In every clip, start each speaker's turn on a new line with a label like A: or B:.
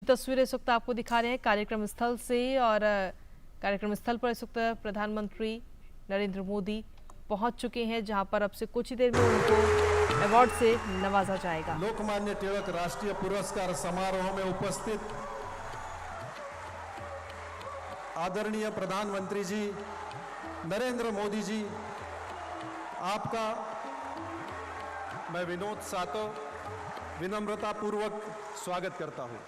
A: तस्वीरें इस वक्त आपको दिखा रहे हैं कार्यक्रम स्थल से, और कार्यक्रम स्थल पर इस वक्त प्रधानमंत्री नरेंद्र मोदी पहुंच चुके हैं, जहां पर अब से कुछ ही देर में उनको अवार्ड से नवाजा जाएगा।
B: लोकमान्य तिलक राष्ट्रीय पुरस्कार समारोह में उपस्थित आदरणीय प्रधानमंत्री जी नरेंद्र मोदी जी, आपका मैं विनोद सातो विनम्रता पूर्वक स्वागत करता हूं।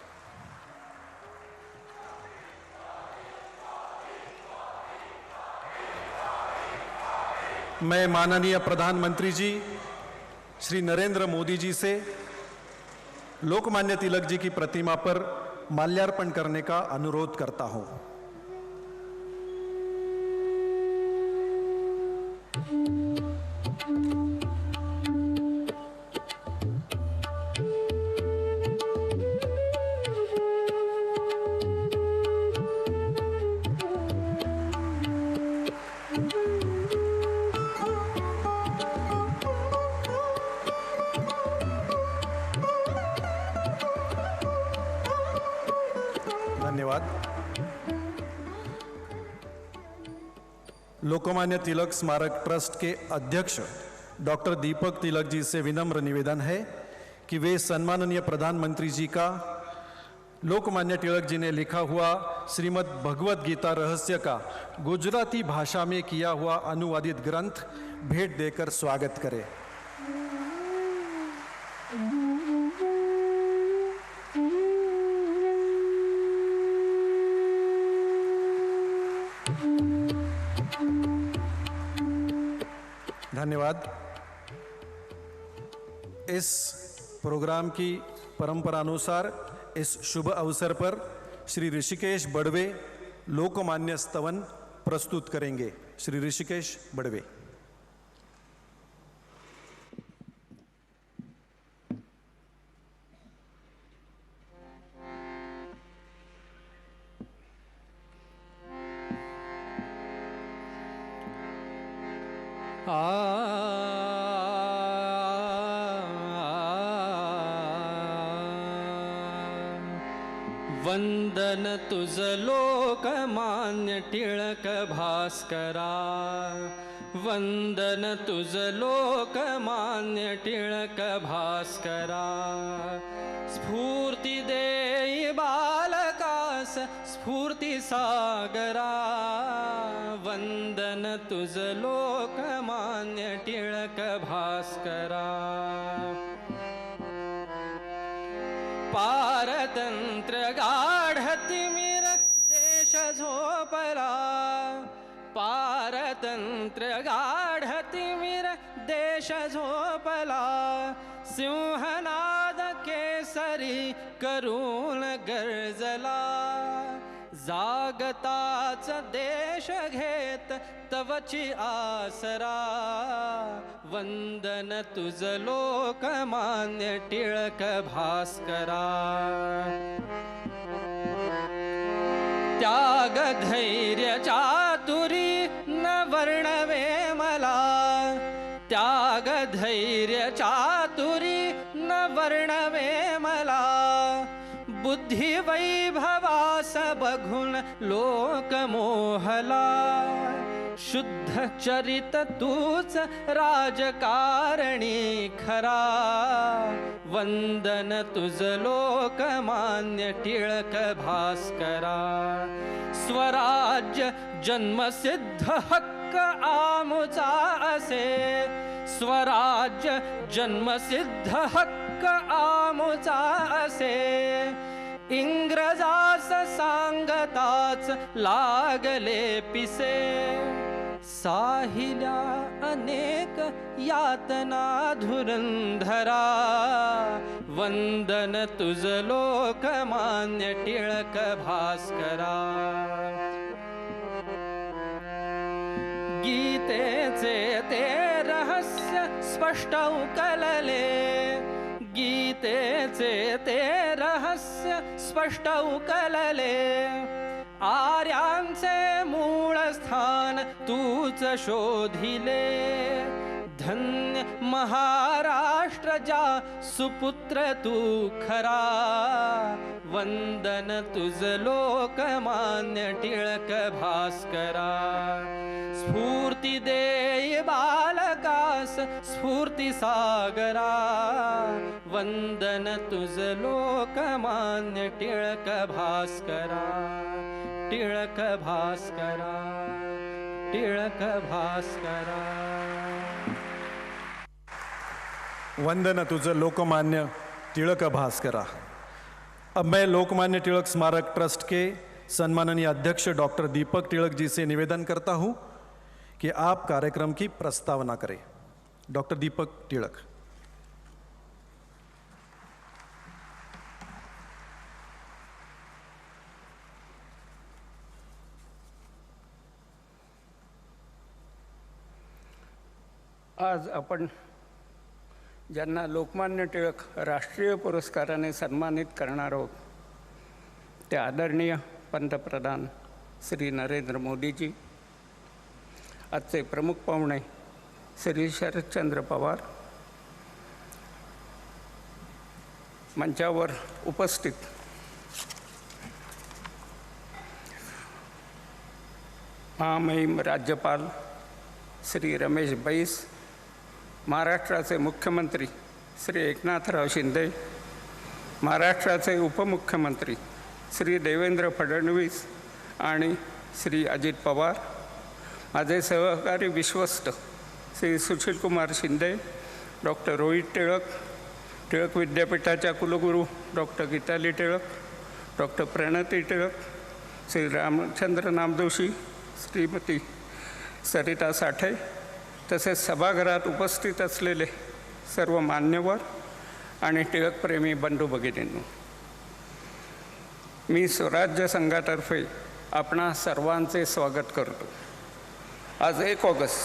B: मैं माननीय प्रधानमंत्री जी श्री नरेंद्र मोदी जी से लोकमान्य तिलक जी की प्रतिमा पर माल्यार्पण करने का अनुरोध करता हूं। धन्यवाद। लोकमान्य तिलक स्मारक ट्रस्ट के अध्यक्ष डॉक्टर दीपक तिलक जी से विनम्र निवेदन है कि वे सम्माननीय प्रधानमंत्री जी का लोकमान्य तिलक जी ने लिखा हुआ श्रीमद् भगवद गीता रहस्य का गुजराती भाषा में किया हुआ अनुवादित ग्रंथ भेंट देकर स्वागत करें। धन्यवाद। इस प्रोग्राम की परंपरा अनुसार इस शुभ अवसर पर श्री ऋषिकेश बड़वे लोकमान्य स्तवन प्रस्तुत करेंगे। श्री ऋषिकेश बड़वे।
C: वंदन तुझ लोकमान्य टिळक भास्करा, वंदन तुझ लोकमान्य टिळक भास्करा। स्फूर्ती देई बालकास स्फूर्ती सागरा, वंदन तुझ लोकमान्य टिळक भास्करा। पारतंत्र्य गाढतिमिर देश झोपला, पारतंत्र्य गाढतिमिर देश झोपला। सिंहनाद केसरी करून गर्जला, जागताच देश घेत तवची आसरा। वंदन तुझ लोकमान्य टिळक भास्करा। त्याग धैर्य चातुरी न वर्णवे मला, त्याग धैर्य चातुरी न वर्णवे मला। बुद्धी वैभवास बघून लोक मोहला, शुद्ध चरित तूच राजकारणी खरा। वंदन तुझ लोकमान्य टिळक भास्करा। स्वराज्य जन्मसिद्ध हक्क आमुचा असे, स्वराज्य जन्मसिद्ध हक्क आमुचा असे। इंग्रजास सांगताच लागले पिसे, साहिल्या अनेक यातना धुरंधरा। वंदन तुझ लोकमान्य टिळक भास्करा। गीतेचे ते रहस्य स्पष्ट उकलले, गीतेचे ते रहस्य स्पष्ट उकलले। आर्यांचे मूळ स्थान तूच शोधिले, धन्य महाराष्ट्र जा सुपुत्र तू खरा। वंदन तुझ लोकमान्य टिळक भास्करा. स्फूर्ती देई बालकास स्फूर्ती सागरा. वंदन तुझ लोकमान्य टिळक भास्करा. टिळक भास्करा. टिळक भास्करा.
B: वंदन तुझ लोकमान्य तिलक भास्करा. अब मैं लोकमान्य तिलक स्मारक ट्रस्ट के सम्माननीय अध्यक्ष डॉक्टर दीपक तिलक जी से निवेदन करता हूं कि आप कार्यक्रम की प्रस्तावना करें. डॉक्टर दीपक तिलक.
D: आज आपण ज्यांना लोकमान्य टिळक राष्ट्रीय पुरस्काराने सन्मानित करणार आहोत ते आदरणीय पंतप्रधान श्री नरेंद्र मोदीजी, आजचे प्रमुख पाहुणे श्री शरदचंद्र पवार, मंचावर उपस्थित महामहिम राज्यपाल श्री रमेश बैस, महाराष्ट्राचे मुख्यमंत्री श्री एकनाथराव शिंदे, महाराष्ट्राचे उपमुख्यमंत्री श्री देवेंद्र फडणवीस आणि श्री अजित पवार, माझे सहकारी विश्वस्त श्री सुशीलकुमार शिंदे, डॉक्टर रोहित टिळक, टिळक विद्यापीठाच्या कुलगुरू डॉक्टर गीताली टिळक, डॉक्टर प्रणती टिळक, श्री रामचंद्र नामदोशी, श्रीमती सरिता साठे, तसेच सभागृहात उपस्थित असलेले सर्व मान्यवर आणि टिळकप्रेमी बंधू भगिनींनो, मी स्वराज्य संघातर्फे आपणा सर्वांचे स्वागत करतो. आज 1 ऑगस्ट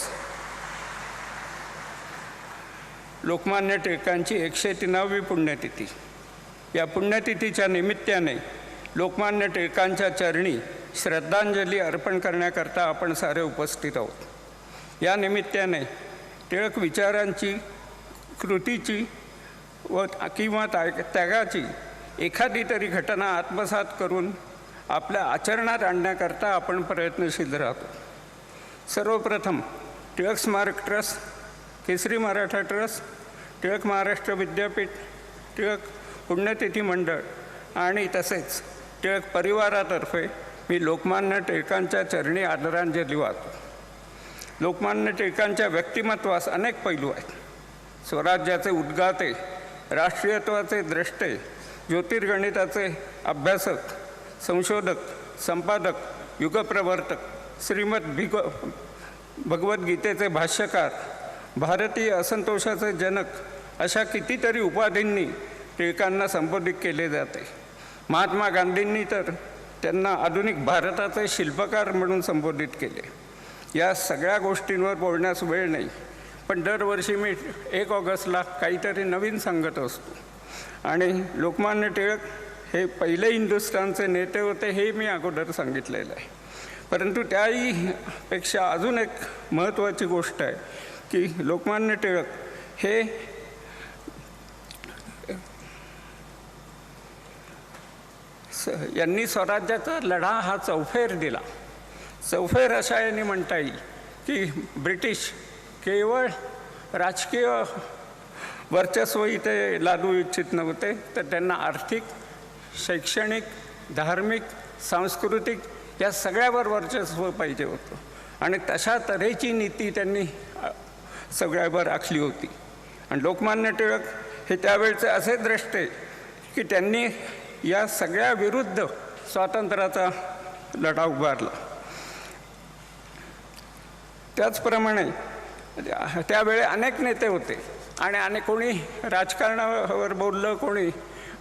D: लोकमान्य टिळकांची 103वी पुण्यतिथी. या पुण्यतिथीच्या निमित्ताने लोकमान्य टिळकांच्या चरणी श्रद्धांजली अर्पण करण्याकरता आपण सारे उपस्थित आहोत. या निमित्ताने टिळक विचारांची, कृतीची व किंवा त्यागाची एखादी तरी घटना आत्मसात करून आपल्या आचरणात आणण्याकरता आपण प्रयत्नशील राहतो. सर्वप्रथम टिळक स्मारक ट्रस्ट, केसरी मराठा ट्रस्ट, टिळक महाराष्ट्र विद्यापीठ, टिळक पुण्यतिथी मंडळ आणि तसेच टिळक परिवारातर्फे मी लोकमान्य टिळकांच्या चरणी आदरांजली वाहतो. लोकमान्य टिळकांच्या व्यक्तिमत्वास अनेक पैलू आहेत. स्वराज्याचे उद्गाते, राष्ट्रीयत्वाचे द्रष्टे, ज्योतिर्गणिताचे अभ्यासक, संशोधक, संपादक, युगप्रवर्तक, भगवद्गीतेचे भाष्यकार, भारतीय असंतोषाचे जनक अशा कितीतरी उपाधींनी टिळकांना संबोधित केले जाते. महात्मा गांधींनी तर त्यांना आधुनिक भारताचे शिल्पकार म्हणून संबोधित केले. या सगळ्या गोष्टींवर बोलण्यास वेळ नाही, पण दरवर्षी मी 1 ऑगस्टला काहीतरी नवीन सांगत असतो. आणि लोकमान्य टिळक हे पहिले हिंदुस्थानचे नेते होते हे मी अगोदर सांगितलेलं आहे. परंतु त्याही पेक्षा अजून एक महत्त्वाची गोष्ट आहे की लोकमान्य टिळक हे यांनी स्वराज्याचा लढा हा चौफेर दिला. चौफेर अशा यांनी म्हणता येईल की ब्रिटिश केवळ राजकीय वर्चस्व इथे लादू इच्छित नव्हते, तर त्यांना आर्थिक, शैक्षणिक, धार्मिक, सांस्कृतिक या सगळ्यावर वर्चस्व पाहिजे होतं. आणि तशा तऱ्हेची नीती त्यांनी सगळ्यावर आखली होती. आणि लोकमान्य टिळक हे त्यावेळचे असे द्रष्टे की त्यांनी या सगळ्या विरुद्ध स्वातंत्र्याचा लढा उभारला. त्याचप्रमाणे त्यावेळी अनेक नेते होते आणि कोणी राजकारणावर बोललं, कोणी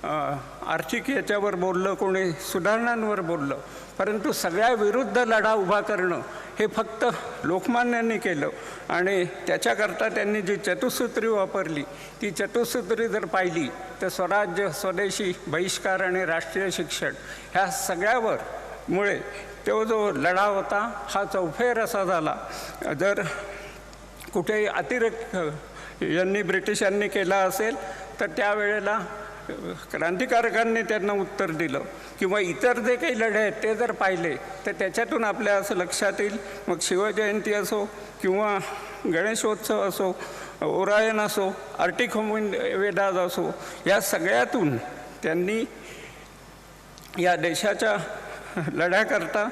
D: आर्थिक याच्यावर बोललं, कोणी सुधारणांवर बोललं, परंतु सगळ्या विरुद्ध लढा उभा करणं हे फक्त लोकमान्यांनी केलं. आणि त्याच्याकरता त्यांनी जी चतुसूत्री वापरली ती चतुसूत्री जर पाहिली तर स्वराज्य, स्वदेशी, बहिष्कार आणि राष्ट्रीय शिक्षण ह्या सगळ्यावर मुळे तो जो लढा होता हा चौफेर असा झाला. जर कुठेही अतिरेक यांनी ब्रिटिशांनी केला असेल तर त्यावेळेला क्रांतिकारकांनी त्यांना उत्तर दिलं किंवा इतर जे काही लढे आहेत ते जर पाहिले तर त्याच्यातून आपल्या असं लक्षात येईल. मग शिवजयंती असो किंवा गणेशोत्सव असो, ओरायन असो, आर्टिक वेदाज असो, या सगळ्यातून त्यांनी या देशाच्या लढ्याकरता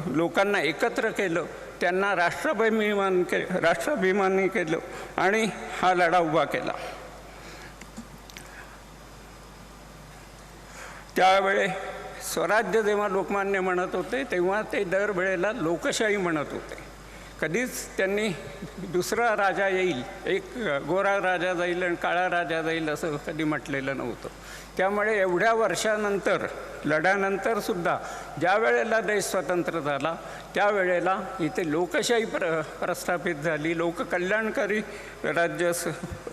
D: लोकांना एकत्र केलं, त्यांना राष्ट्राभिमानी केलं आणि हा लढा उभा केला. त्यावेळे स्वराज्य जेव्हा लोकमान्य म्हणत होते तेव्हा ते दरवेळेला लोकशाही म्हणत होते. कधीच त्यांनी दुसरा राजा येईल, एक गोरा राजा जाईल आणि काळा राजा जाईल असं कधी म्हटलेलं नव्हतं. त्यामुळे एवढ्या वर्षानंतर लढ्यानंतरसुद्धा ज्या वेळेला देश स्वतंत्र झाला त्यावेळेला इथे लोकशाही प्रस्थापित झाली, लोककल्याणकारी राज्य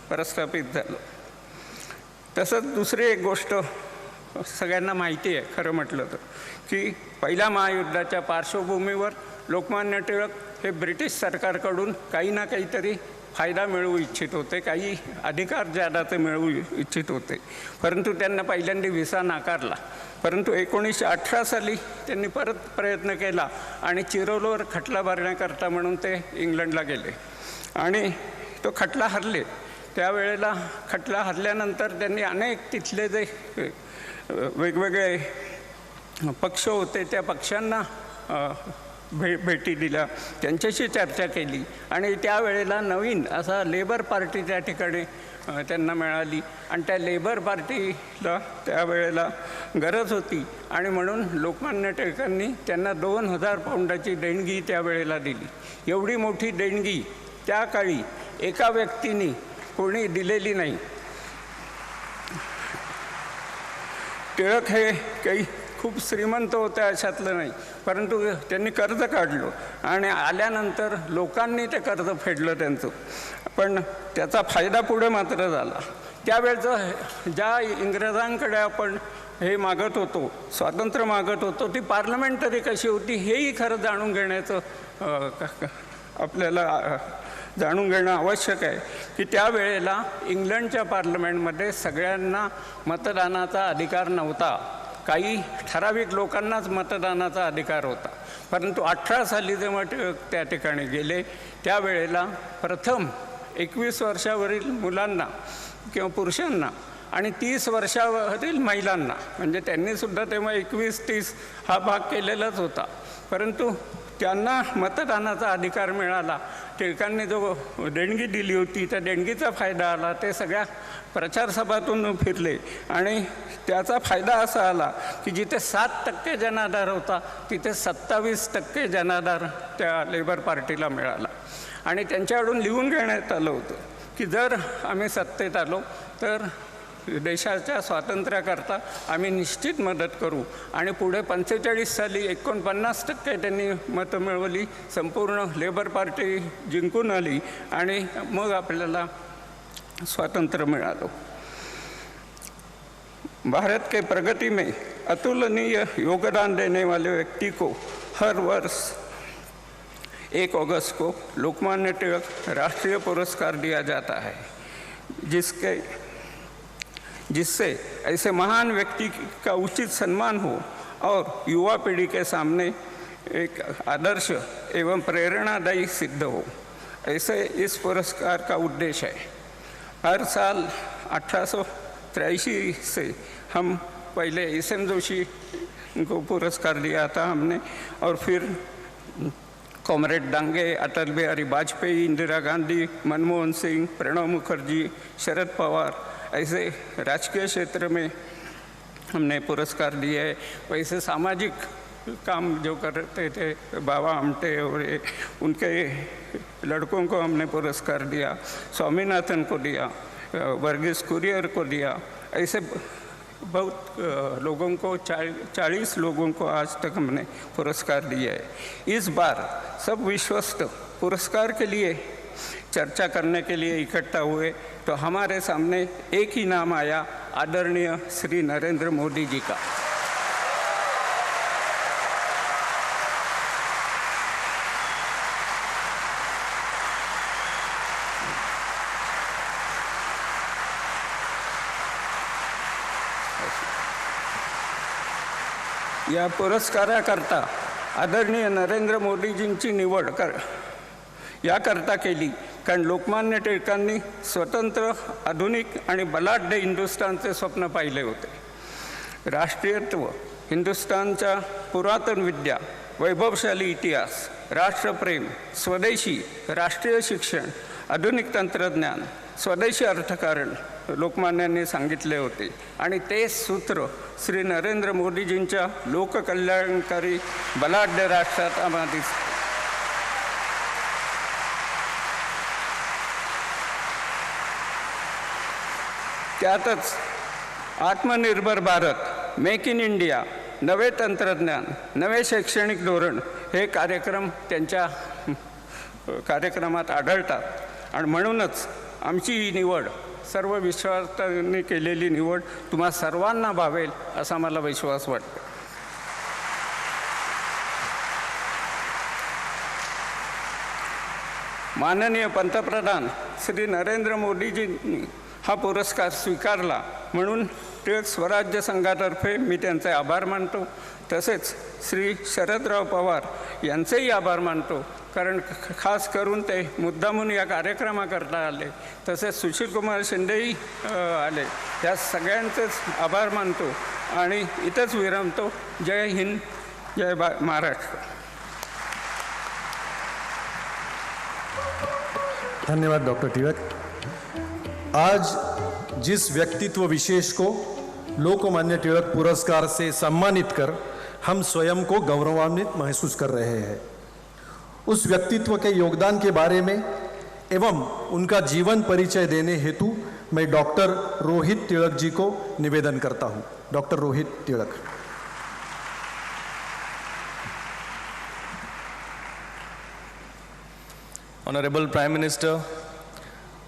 D: प्रस्थापित झालं. तसंच दुसरी एक गोष्ट सगळ्यांना माहिती आहे खरं म्हटलं तर, की पहिल्या महायुद्धाच्या पार्श्वभूमीवर लोकमान्य टिळक हे ब्रिटिश सरकारकडून काही ना काहीतरी फायदा मिळवू इच्छित होते, काही अधिकार जादाचे मिळवू इच्छित होते. परंतु त्यांना पहिल्यांदा व्हिसा नाकारला. परंतु 1918 साली त्यांनी परत प्रयत्न केला आणि चिरोलवर खटला भरण्याकरता म्हणून ते इंग्लंडला गेले आणि तो खटला हरले. त्यावेळेला खटला हरल्यानंतर त्यांनी अनेक तिथले जे वेगवेगळे पक्ष होते त्या पक्षांना भेटी दिल्या, त्यांच्याशी चर्चा केली आणि त्यावेळेला नवीन असा लेबर पार्टी त्या ठिकाणी त्यांना मिळाली आणि त्या लेबर पार्टीला त्यावेळेला गरज होती आणि म्हणून लोकमान्य टिळकांनी त्यांना 2000 पाऊंडाची देणगी त्यावेळेला दिली. एवढी मोठी देणगी त्या काळी एका व्यक्तीने कोणी दिलेली नाही. टिळक हे काही खूप श्रीमंत होते अशातलं नाही, परंतु त्यांनी कर्ज काढलं आणि आल्यानंतर लोकांनी ते कर्ज फेडलं त्यांचं. पण त्याचा फायदा पुढे मात्र झाला. त्यावेळचं ज्या इंग्रजांकडे आपण हे मागत होतो, स्वातंत्र्य मागत होतो, ती पार्लमेंटरी कशी होती हेही खरं जाणून घेण्याचं आपल्याला जाणून घेणं आवश्यक आहे. की त्यावेळेला इंग्लंडच्या पार्लमेंटमध्ये सगळ्यांना मतदानाचा अधिकार नव्हता, काही ठराविक लोकांनाच मतदानाचा अधिकार होता. परंतु 18 साली जेव्हा त्या ठिकाणी गेले त्यावेळेला प्रथम 21 वर्षावरील मुलांना किंवा पुरुषांना आणि 30 वर्षावरील महिलांना, म्हणजे त्यांनीसुद्धा तेव्हा 21-30 हा भाग केलेलाच होता, परंतु त्यांना मतदानाचा अधिकार मिळाला. टिळकांनी जो देणगी दिली होती त्या देणगीचा फायदा आला. ते सगळ्या प्रचारसभातून फिरले आणि त्याचा फायदा असा आला की जिथे 7% जनाधार होता तिथे 27% जनाधार त्या लेबर पार्टीला मिळाला. आणि त्यांच्याकडून लिहून घेण्यात आलं होतं की जर आम्ही सत्तेत आलो तर देशाच्या स्वातंत्र्याकरता आम्ही निश्चित मदत करू. आणि पुढे 45 साली 49% त्यांनी मतं मिळवली, संपूर्ण लेबर पार्टी जिंकून आली आणि मग आपल्याला स्वातंत्र्य मिळालं. भारत के प्रगति में अतुलनीय योगदान देने वाले व्यक्ति को हर वर्ष 1 अगस्त को लोकमान्य तिलक राष्ट्रीय पुरस्कार दिया जाता है, जिससे ऐसे महान व्यक्ति का उचित सम्मान हो और युवा पीढ़ी के सामने एक आदर्श एवं प्रेरणादायी सिद्ध हो, ऐसे इस पुरस्कार का उद्देश्य है. हर साल 1883 से हम पहले एस.एम. जोशी को पुरस्कार दिया था हमने, और फिर कॉमरेड डांगे, अटल बिहारी वाजपेयी, इंदिरा गांधी, मनमोहन सिंह, प्रणब मुखर्जी, शरद पवार, ऐसे राजकीय क्षेत्र में हमने पुरस्कार दिए है. वैसे सामाजिक काम जो करते थे बाबा आमटे और उनके लड़कों को हमने पुरस्कार दिया, स्वामीनाथन को दिया, वर्गीस कुरियर को दिया. ऐसे बहुत लोगों को 40 लोगों को आज तक हमने पुरस्कार दिया है. इस बार सब विश्वस्त पुरस्कार के लिए चर्चा करने के लिए इकट्ठा हुए तो हमारे सामने एक ही नाम आया, आदरणीय श्री नरेंद्र मोदी जी का. या पुरस्काराकरता आदरणीय नरेंद्र मोदीजींची निवड याकरता केली, कारण लोकमान्य टिळकांनी स्वतंत्र, आधुनिक आणि बलाढ्य हिंदुस्थानचे स्वप्न पाहिले होते. राष्ट्रीयत्व, हिंदुस्थानच्या पुरातन विद्या, वैभवशाली इतिहास, राष्ट्रप्रेम, स्वदेशी, राष्ट्रीय शिक्षण, आधुनिक तंत्रज्ञान, स्वदेशी अर्थकारण लोकमान्यांनी सांगितले होते. आणि ते सूत्र श्री नरेंद्र मोदीजींच्या लोककल्याणकारी बलाढ्य राष्ट्रात आम्हाला दिसते. त्यातच आत्मनिर्भर भारत, मेक इन इंडिया, नवे तंत्रज्ञान, नवे शैक्षणिक धोरण हे कार्यक्रम त्यांच्या कार्यक्रमात आढळतात. आणि म्हणूनच आमची ही निवड, सर्व विश्वासाने केलेली निवड तुम्हा सर्वांना भावेल असा मला विश्वास वाटतो. माननीय पंतप्रधान श्री नरेंद्र मोदीजींनी हा पुरस्कार स्वीकारला, म्हणून टिळक स्वराज्य संघातर्फे मी त्यांचे आभार मानतो. तसेच श्री शरदराव पवार यांचेही आभार मानतो, कारण खास करून ते मुद्दामून या कार्यक्रमाकरता आले. तसेच सुशीलकुमार शिंदेही आले. त्या सगळ्यांचेच आभार मानतो आणि इथंच विरमतो. जय हिंद, जय महाराष्ट्र.
B: धन्यवाद डॉक्टर तिलक. आज जिस व्यक्तित्व विशेष को लोकमान्य तिलक पुरस्कार से सम्मानित कर हम स्वयं को गौरवान्वित महसूस कर रहे हैं, उस व्यक्तित्व के योगदान के बारे में एवं उनका जीवन परिचय देने हेतु मैं डॉक्टर रोहित तिलक जी को निवेदन करता हूं. Doctor Rohit Tilak.
E: Honorable Prime Minister,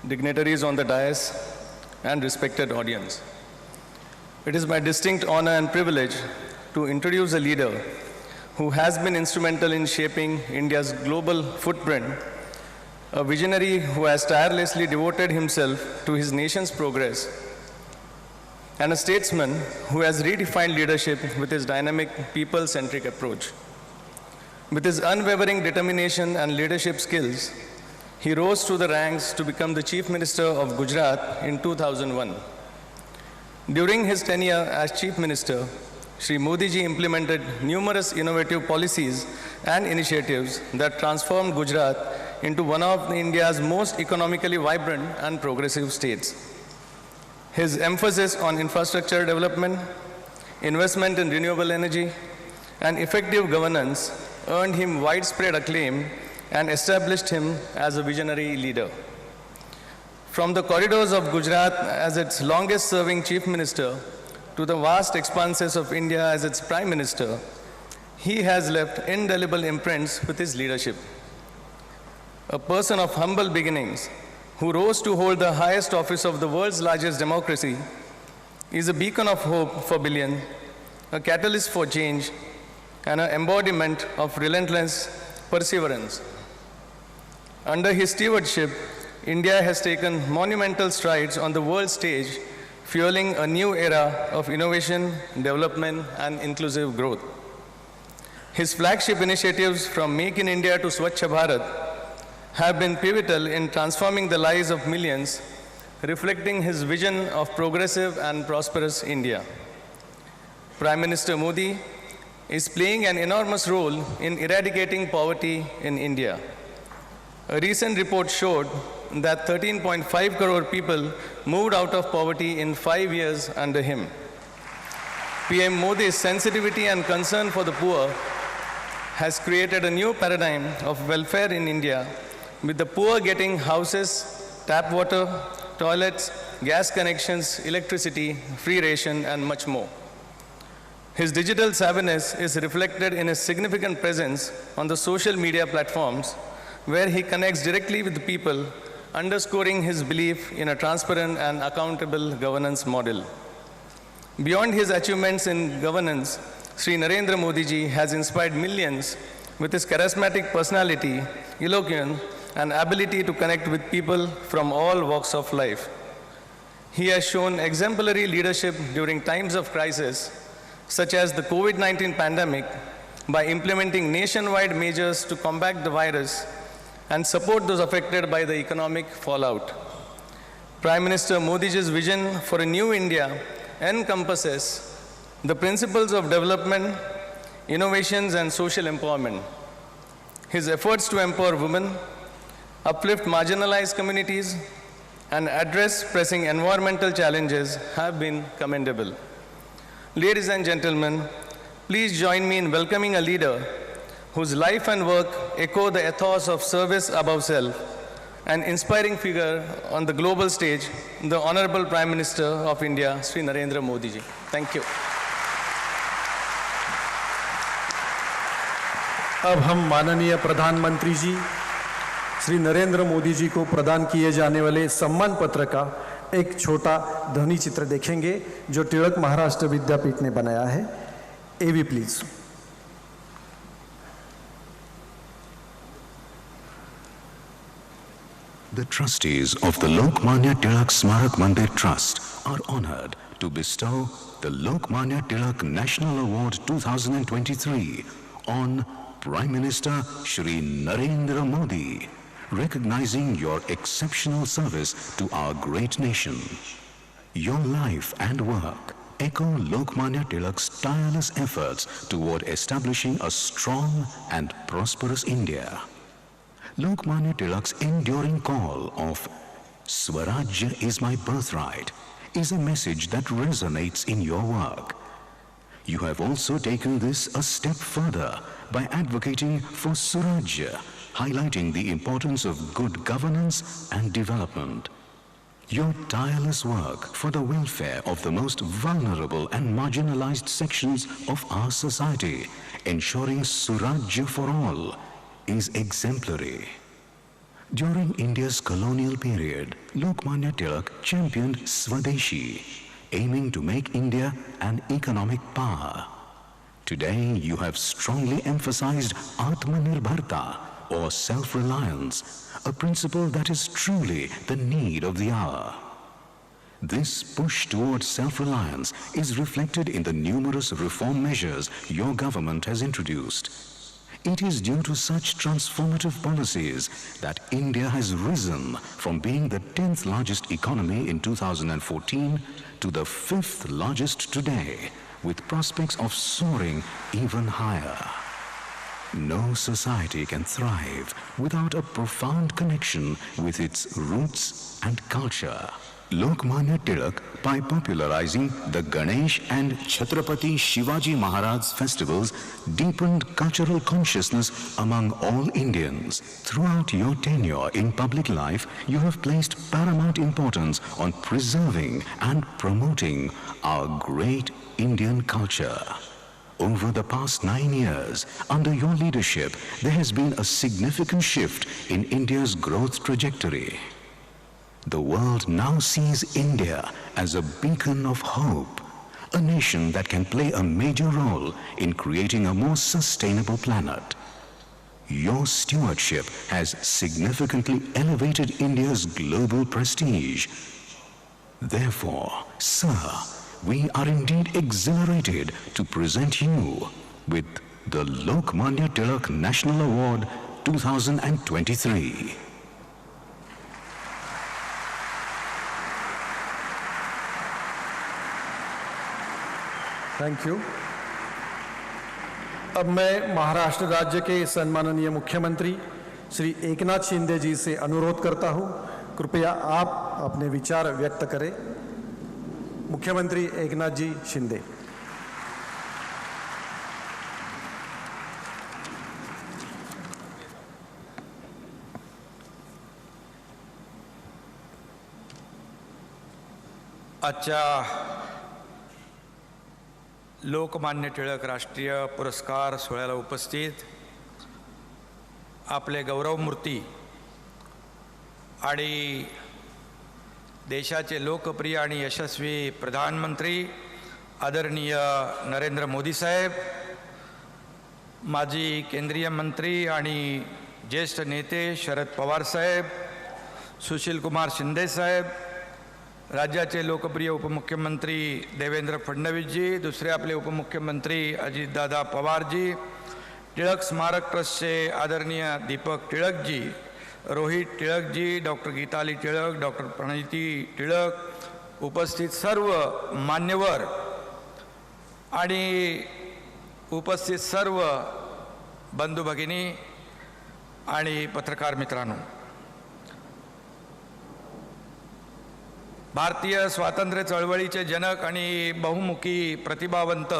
E: dignitaries on the dais, and respected audience. It is my distinct honor and privilege to introduce a leader who has been instrumental in shaping India's global footprint, a visionary who has tirelessly devoted himself to his nation's progress, and a statesman who has redefined leadership with his dynamic, people-centric approach. With his unwavering determination and leadership skills, he rose through the ranks to become the Chief Minister of Gujarat in 2001. During his tenure as Chief Minister, Shri Modi ji implemented numerous innovative policies and initiatives that transformed Gujarat into one of India's most economically vibrant and progressive states. His emphasis on infrastructure development, investment in renewable energy, and effective governance earned him widespread acclaim and established him as a visionary leader. From the corridors of Gujarat as its longest-serving Chief Minister to the vast expanses of India as its Prime Minister, he has left indelible imprints with his leadership. A person of humble beginnings who rose to hold the highest office of the world's largest democracy is a beacon of hope for billions, a catalyst for change, and an embodiment of relentless perseverance. Under his stewardship, India has taken monumental strides on the world stage, fueling a new era of innovation, development, and inclusive growth. His flagship initiatives from Make in India to Swachh Bharat have been pivotal in transforming the lives of millions, reflecting his vision of progressive and prosperous India. Prime Minister Modi is playing an enormous role in eradicating poverty in India. A recent report showed that 13.5 crore people moved out of poverty in 5 years under him. PM Modi's sensitivity and concern for the poor has created a new paradigm of welfare in India, with the poor getting houses, tap water, toilets, gas connections, electricity, free ration, and much more. His digital savviness is reflected in his significant presence on the social media platforms, where he connects directly with the people, underscoring his belief in a transparent and accountable governance model. Beyond his achievements in governance, Sri Narendra Modi ji has inspired millions with his charismatic personality, eloquence, and ability to connect with people from all walks of life. He has shown exemplary leadership during times of crisis, such as the COVID-19 pandemic, by implementing nationwide measures to combat the virus and support those affected by the economic fallout. Prime Minister Modi's vision for a new India encompasses the principles of development, innovations, and social empowerment. His efforts to empower women, uplift marginalized communities, and address pressing environmental challenges have been commendable. Ladies and gentlemen, please join me in welcoming a leader whose life and work echo the ethos of service above self, an inspiring figure on the global stage, the Honorable Prime Minister of India, Sri Narendra Modi ji. Thank you.
B: अब हम माननीय प्रधानमंत्री जी श्री नरेंद्र मोदी जी को प्रदान किए जाने वाले सम्मान पत्र का एक छोटा ध्वनि चित्र देखेंगे जो टिळक महाराष्ट्र विद्यापीठ ने बनाया है। एवी please.
F: The trustees of the Lokmanya Tilak Smarak Mandir Trust are honored to bestow the Lokmanya Tilak National Award 2023 on Prime Minister Shri Narendra Modi, recognizing your exceptional service to our great nation. Your life and work echo Lokmanya Tilak's tireless efforts toward establishing a strong and prosperous India. Lokmanya Tilak's enduring call of Swarajya is my birthright is a message that resonates in your work. You have also taken this a step further by advocating for Surajya, highlighting the importance of good governance and development. Your tireless work for the welfare of the most vulnerable and marginalized sections of our society, ensuring Surajya for all, is exemplary. During India's colonial period, Lokmanya Tilak championed Swadeshi, aiming to make India an economic power. Today, you have strongly emphasized Atmanirbharta, or self-reliance, a principle that is truly the need of the hour. This push towards self-reliance is reflected in the numerous reform measures your government has introduced. It is due to such transformative policies that India has risen from being the 10th largest economy in 2014 to the 5th largest today, with prospects of soaring even higher. No society can thrive without a profound connection with its roots and culture. Lokmanya Tilak, by popularizing the Ganesh and Chhatrapati Shivaji Maharaj festivals, deepened cultural consciousness among all Indians. Throughout your tenure in public life, you have placed paramount importance on preserving and promoting our great Indian culture. Over the past 9 years, under your leadership, there has been a significant shift in India's growth trajectory. The world now sees India as a beacon of hope, a nation that can play a major role in creating a more sustainable planet. Your stewardship has significantly elevated India's global prestige. Therefore, sir, we are indeed exhilarated to present you with the Lokmanya Tilak National Award 2023.
B: Thank you. अब मैं महाराष्ट्र राज्य के सम्माननीय मुख्यमंत्री श्री एकनाथ शिंदे जी से अनुरोध करता हूं, कृपया आप अपने विचार व्यक्त करें। मुख्यमंत्री एकनाथ जी शिंदे।
G: आजच्या लोकमान्य टिळक राष्ट्रीय पुरस्कार सोहळ्याला उपस्थित आपले गौरवमूर्ती आणि देशाचे लोकप्रिय आणि यशस्वी प्रधानमंत्री आदरणीय नरेंद्र मोदी साहेब, माजी केंद्रीय मंत्री आणि ज्येष्ठ नेते शरद पवार साहेब, सुशील कुमार शिंदे साहेब, राज्याचे लोकप्रिय उपमुख्यमंत्री देवेंद्र फडणवीसजी, दुसरे आपले उपमुख्यमंत्री अजितदादा पवारजी, टिळक स्मारक ट्रस्टचे आदरणीय दीपक टिळकजी, रोहित टिळकजी, डॉक्टर गीताली टिळक, डॉक्टर प्रणिती टिळक, उपस्थित सर्व मान्यवर आणि उपस्थित सर्व बंधू भगिनी आणि पत्रकार मित्रांनो, भारतीय स्वातंत्र्य चळवळीचे जनक आणि बहुमुखी प्रतिभावंत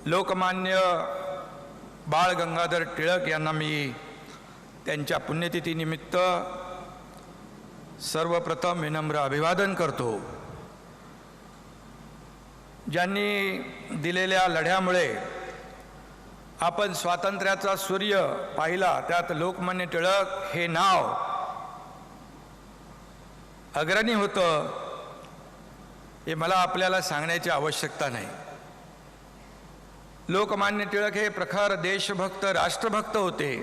G: लोकमान्य बाळ गंगाधर टिळक यांना मी त्यांच्या पुण्यतिथीनिमित्त सर्वप्रथम विनम्र अभिवादन करतो. ज्यांनी दिलेल्या लढ्यामुळे आपण स्वातंत्र्याचा सूर्य पाहिला, त्यात लोकमान्य टिळक हे नाव अग्रणी होतं, हे मला आपल्याला सांगण्याची आवश्यकता नाही. लोकमान्य टिळक हे प्रखर देशभक्त, राष्ट्रभक्त होते.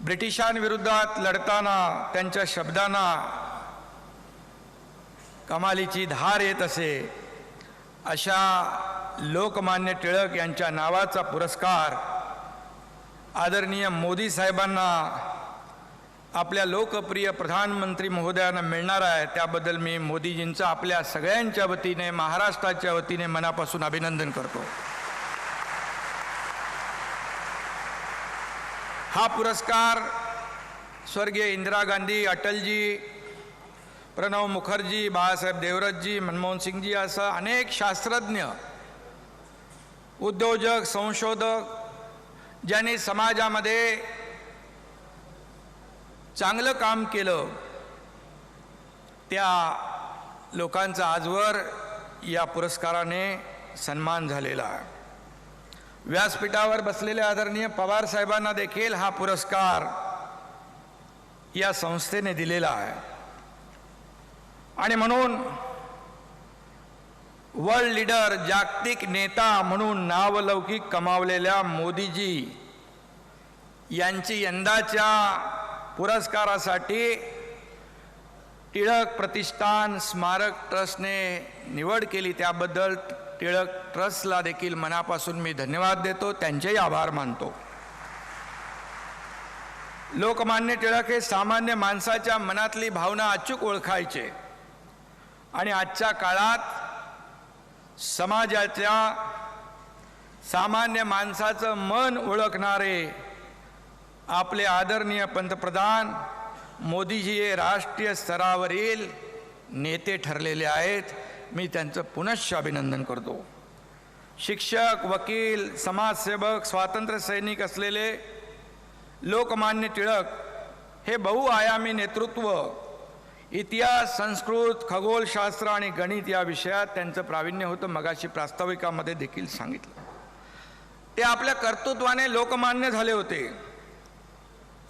G: ब्रिटिशांविरुद्धात लढताना त्यांच्या शब्दांना कमालीची धार येत असे. अशा लोकमान्य टिळक यांच्या नावाचा पुरस्कार आदरणीय मोदी साहेबांना, आपल्या लोकप्रिय प्रधानमंत्री महोदयांना मिळणार आहे. त्याबद्दल मी मोदीजींचं आपल्या सगळ्यांच्या वतीने, महाराष्ट्राच्या वतीने मनापासून अभिनंदन करतो. हा पुरस्कार स्वर्गीय इंदिरा गांधी, अटलजी, प्रणव मुखर्जी, बाळासाहेब देवरतजी, मनमोहन सिंगजी असं अनेक शास्त्रज्ञ, उद्योजक, संशोधक ज्यांनी समाजामध्ये चांगलं काम केलं, त्या लोकांचा आजवर या पुरस्काराने सन्मान झालेला आहे. व्यासपीठावर बसलेले आदरणीय पवार साहेबांना देखील हा पुरस्कार या संस्थेने दिलेला आहे. आणि म्हणून वर्ल्ड लीडर, जागतिक नेता म्हणून नावलौकिक कमावलेल्या मोदीजी यांची यंदाच्या पुरस्कारासाठी टिळक प्रतिष्ठान स्मारक ट्रस्टने निवड केली. त्याबद्दल टिळक ट्रस्टला देखील मनापासून मी धन्यवाद देतो, त्यांचेही आभार मानतो. लोकमान्य टिळक हे सामान्य माणसाच्या मनातली भावना अचूक ओळखायचे आणि आजच्या काळात समाजाच्या सामान्य माणसाचं मन ओळखणारे आपले आदरणीय पंतप्रधान मोदीजी हे राष्ट्रीय स्तरावरील नेते ठरलेले आहेत. मी त्यांचं पुनश्च अभिनंदन करतो. शिक्षक, वकील, समाजसेवक, स्वातंत्र्य सैनिक असलेले लोकमान्य टिळक हे बहुआयामी नेतृत्व, इतिहास, संस्कृत, खगोलशास्त्र आणि गणित या विषयात त्यांचं प्रावीण्य होतं. मगाशी प्रास्ताविकामध्ये देखील सांगितलं. ते आपल्या कर्तृत्वाने लोकमान्य झाले होते.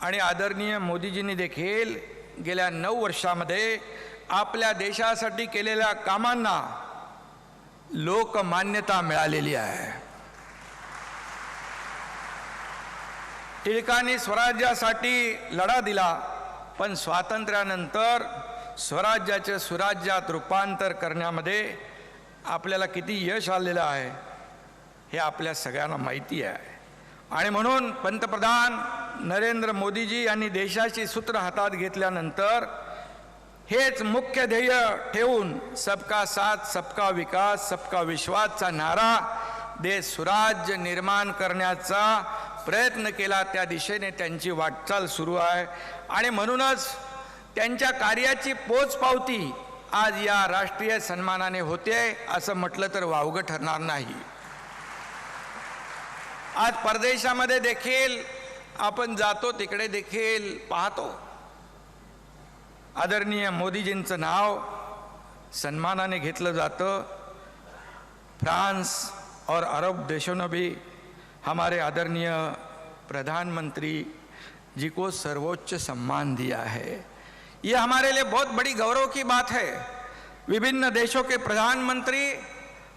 G: आणि आदरणीय मोदीजींनी देखील गेल्या 9 वर्षामध्ये आपल्या देशासाठी केलेल्या कामांना लोकमान्यता मिळालेली आहे. टिळकांनी स्वराज्यासाठी लढा दिला, पण स्वातंत्र्यानंतर स्वराज्याचे सुराज्यात रूपांतर करण्यामध्ये आपल्याला किती यश आलेलं आहे हे आपल्या सगळ्यांना माहिती आहे. आणि म्हणून पंतप्रधान नरेंद्र मोदीजी यांनी देशाची सूत्र हातात घेतल्यानंतर हेच मुख्य ध्येय ठेवून सबका साथ, सबका विकास, सबका विश्वासचा नारा देश सुराज्य निर्माण करण्याचा प्रयत्न केला. त्या दिशेने त्यांची वाटचाल सुरू आहे. आणि म्हणूनच त्यांच्या कार्याची पोचपावती आज या राष्ट्रीय सन्मानाने होते असं म्हटलं तर वावगं ठरणार नाही. आज परदेशामध्ये देखील आपण जातो, तिकडे देखील पाहतो आदरणीय मोदीजींचं नाव सन्मानाने घेतलं जातं. फ्रांस और अरब देशों ने भी हमारे आदरणीय प्रधानमंत्री जी को सर्वोच्च सम्मान दिया है. ये हमारे लिए बहुत बड़ी गौरव की बात है. विभिन्न देशों के प्रधानमंत्री,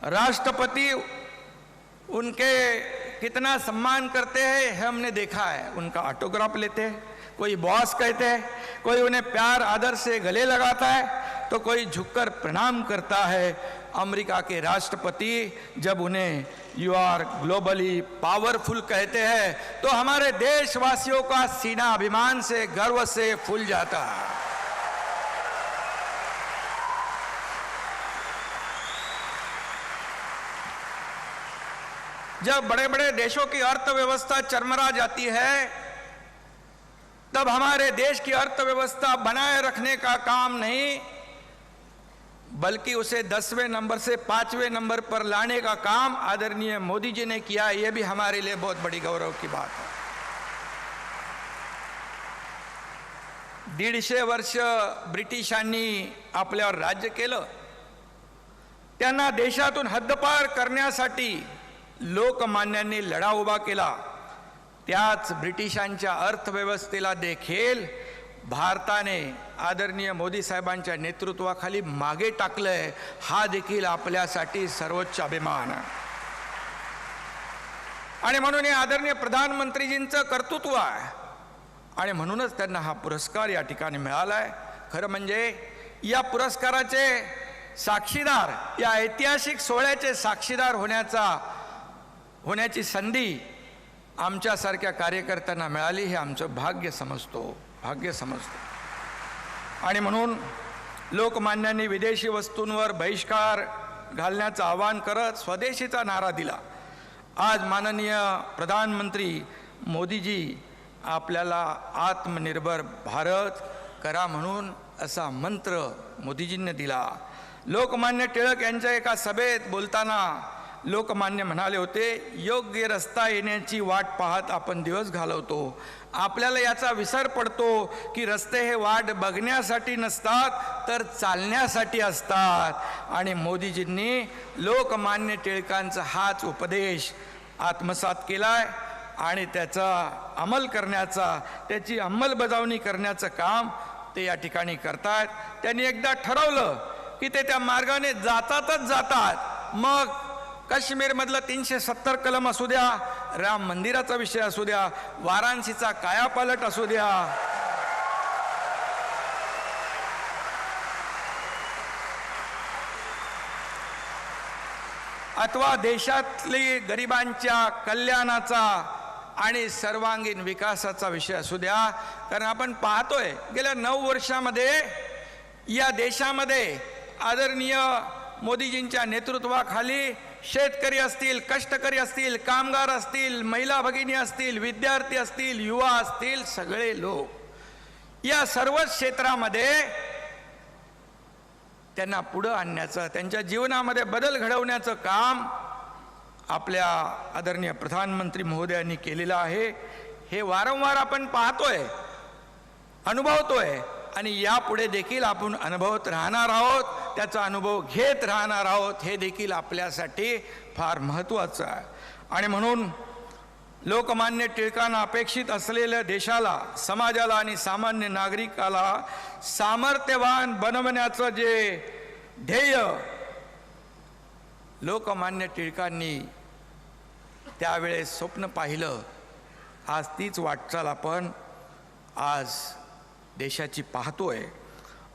G: राष्ट्रपति उनके कितना सम्मान करते हैं हमने देखा है. उनका ऑटोग्राफ लेते हैं, कोई बॉस कहते हैं, कोई उन्हें प्यार आदर से गले लगाता है, तो कोई झुककर प्रणाम करता है। अमेरिका के राष्ट्रपति जब उन्हें यू आर ग्लोबली पावरफुल कहते हैं तो हमारे देशवासियों का सीना अभिमान से, गर्व से फूल जाता है। जब बड़े बड़े देशों की अर्थव्यवस्था चरमरा जाती है, तब हमारे देश की अर्थव्यवस्था बनाए रखने का काम नहीं, बल्कि उसे 10वें नंबर से 5वें नंबर पर लाने का काम आदरणीय मोदी जी ने किया। यह भी हमारे लिए बहुत बड़ी गौरव की बात है। 150 वर्ष ब्रिटिशांनी आपल्यावर राज्य केलं, त्यांना देशातून हद्दपार करण्यासाठी लोकमान्यांनी लढा उभा केला। त्याच ब्रिटिशांच्या अर्थव्यवस्थेला देखील भारताने आदरणीय मोदी साहेबांच्या नेतृत्वाखाली मागे टाकलंय। हा देखील आपल्यासाठी सर्वोच्च अभिमान आहे आणि म्हणून हे आदरणीय प्रधानमंत्रीजींचं कर्तृत्व आहे आणि म्हणूनच त्यांना हा पुरस्कार या ठिकाणी मिळालाय। खरं म्हणजे या पुरस्काराचे साक्षीदार, या ऐतिहासिक सोहळ्याचे साक्षीदार होण्याची संधी आमच्यासारख्या कार्यकर्त्यांना मिळाली, हे आमचं भाग्य समजतो। आणि म्हणून लोकमान्यांनी विदेशी वस्तूंवर बहिष्कार घालण्याचं आवाहन करत स्वदेशीचा नारा दिला। आज माननीय प्रधानमंत्री मोदीजी आपल्याला आत्मनिर्भर भारत करा म्हणून असा मंत्र मोदीजींनी दिला। लोकमान्य टिळक यांच्या एका सभेत बोलताना लोकमान्य म्हणाले होते, योग्य रस्ता येण्याची वाट पाहत आपण दिवस घालवतो। आपल्याला याचा विसर पडतो की रस्ते हे वाट बघण्यासाठी नसतात तर चालण्यासाठी असतात। आणि मोदीजींनी लोकमान्य टिळकांचा हाच उपदेश आत्मसात केलाय आणि त्याचा अंमल करण्याचा, त्याची अंमलबजावणी करण्याचं काम ते या ठिकाणी करतात। त्यांनी एकदा ठरवलं की ते त्या मार्गाने जातात। मग काश्मीरमधलं 370 कलम असू द्या, राम मंदिराचा विषय असू द्या, वाराणसीचा कायापालट असू द्या, अथवा देशातली गरिबांच्या कल्याणाचा आणि सर्वांगीण विकासाचा विषय असू द्या। कारण आपण पाहतोय गेल्या 9 वर्षामध्ये या देशामध्ये आदरणीय मोदीजींच्या नेतृत्वाखाली शेतकरी असतील, कष्टकरी असतील, कामगार असतील, महिला भगिनी असतील, विद्यार्थी असतील, युवा असतील, सगळे लोक या सर्व क्षेत्रामध्ये त्यांना पुढे आणण्याचं, त्यांच्या जीवनामध्ये बदल घडवण्याचं काम आपल्या आदरणीय प्रधानमंत्री महोदयांनी केलेलं आहे। हे वारंवार आपण पाहतोय, अनुभवतोय आणि यापुढे देखील आपण अनुभवत राहणार आहोत, त्याचा अनुभव घेत राहणार आहोत। हे देखील आपल्यासाठी फार महत्त्वाचं आहे। आणि म्हणून लोकमान्य टिळकांना अपेक्षित असलेल्या देशाला, समाजाला आणि सामान्य नागरिकाला सामर्थ्यवान बनवण्याचं जे ध्येय लोकमान्य टिळकांनी त्यावेळेस स्वप्न पाहिलं, आज तीच वाटचाल आपण आज देशाची पाहतोय।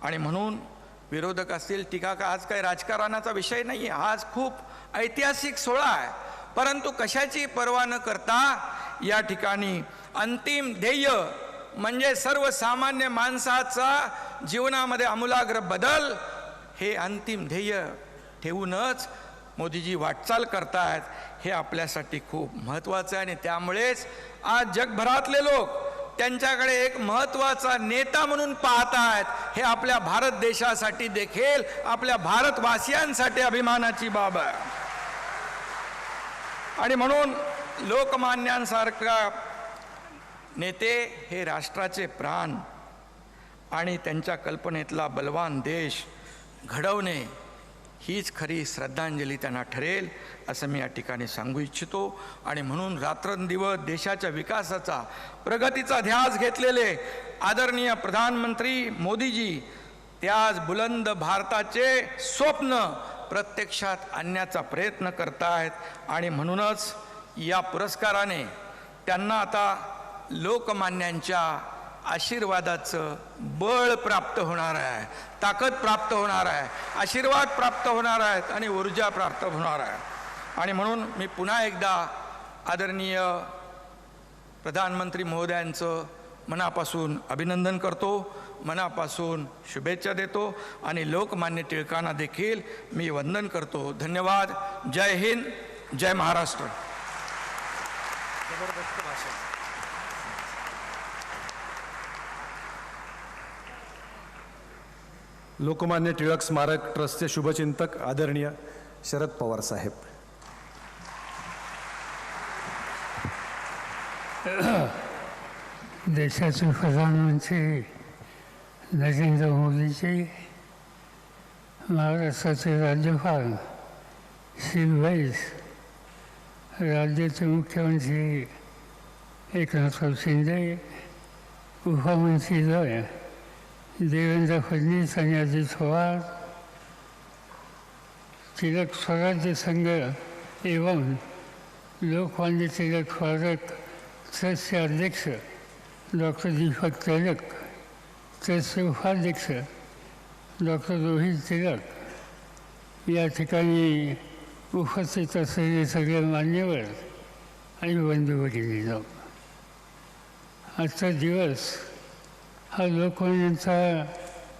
G: आणि म्हणून विरोधक असतील, टीका का, आज काही राजकारणाचा विषय नाही आहे, आज खूप ऐतिहासिक सोहळा आहे। परंतु कशाची पर्वा न करता या ठिकाणी अंतिम ध्येय म्हणजे सर्वसामान्य माणसाचा जीवनामध्ये आमूलाग्र बदल, हे अंतिम ध्येय ठेवूनच मोदीजी वाटचाल करतायत। हे आपल्यासाठी खूप महत्त्वाचं आहे आणि त्यामुळेच आज जगभरातले लोक त्यांच्याकडे एक महत्त्वाचा नेता म्हणून पाहत आहेत। हे आपल्या भारत देशासाठी देखील, आपल्या भारतवासियांसाठी अभिमानाची बाब आहे। आणि म्हणून लोकमान्यांसारखा नेते हे राष्ट्राचे प्राण आणि त्यांच्या कल्पनेतला बलवान देश घडवणे हीच खरी श्रद्धांजली त्यांना ठरेल असं मी या ठिकाणी सांगू इच्छितो। आणि म्हणून रात्रंदिवस देशाच्या विकासाचा, प्रगतीचा ध्यास घेतलेले आदरणीय प्रधानमंत्री मोदीजी त्याच बुलंद भारताचे स्वप्न प्रत्यक्षात आणण्याचा प्रयत्न करतायत। आणि म्हणूनच या पुरस्काराने त्यांना आता लोकमान्यांच्या आशीर्वादाचं बळ प्राप्त होणार आहे, ताकद प्राप्त होणार आहे, आशीर्वाद प्राप्त होणार आहेत आणि ऊर्जा प्राप्त होणार आहे. आणि म्हणून मी पुन्हा एकदा आदरणीय प्रधानमंत्री महोदयांचं मनापासून अभिनंदन करतो, मनापासून शुभेच्छा देतो आणि लोकमान्य टिळकांना देखील मी वंदन करतो. धन्यवाद. जय हिंद, जय महाराष्ट्र.
B: लोकमान्य टिळक स्मारक ट्रस्टचे शुभचिंतक आदरणीय शरद पवार साहेब.
H: देशाचे प्रधानमंत्री नरेंद्र मोदीजी, महाराष्ट्राचे राज्यपाल श्री वैस, राज्याचे मुख्यमंत्री एकनाथराव शिंदे, उपमंत्रीद्वय देवेंद्र फडणवीस आणि अजित पवार, तिलक स्वराज्य संघ एवं लोकमान्य तिलक स्मारक ट्रस्टचे अध्यक्ष डॉक्टर दीपक तिलक, ट्रस्टचे उपाध्यक्ष डॉक्टर रोहित तिलक, या ठिकाणी उपस्थित असलेले सगळे मान्यवर आणि बंधू भगिनींनो, आजचा दिवस हा लोकमान्यांचा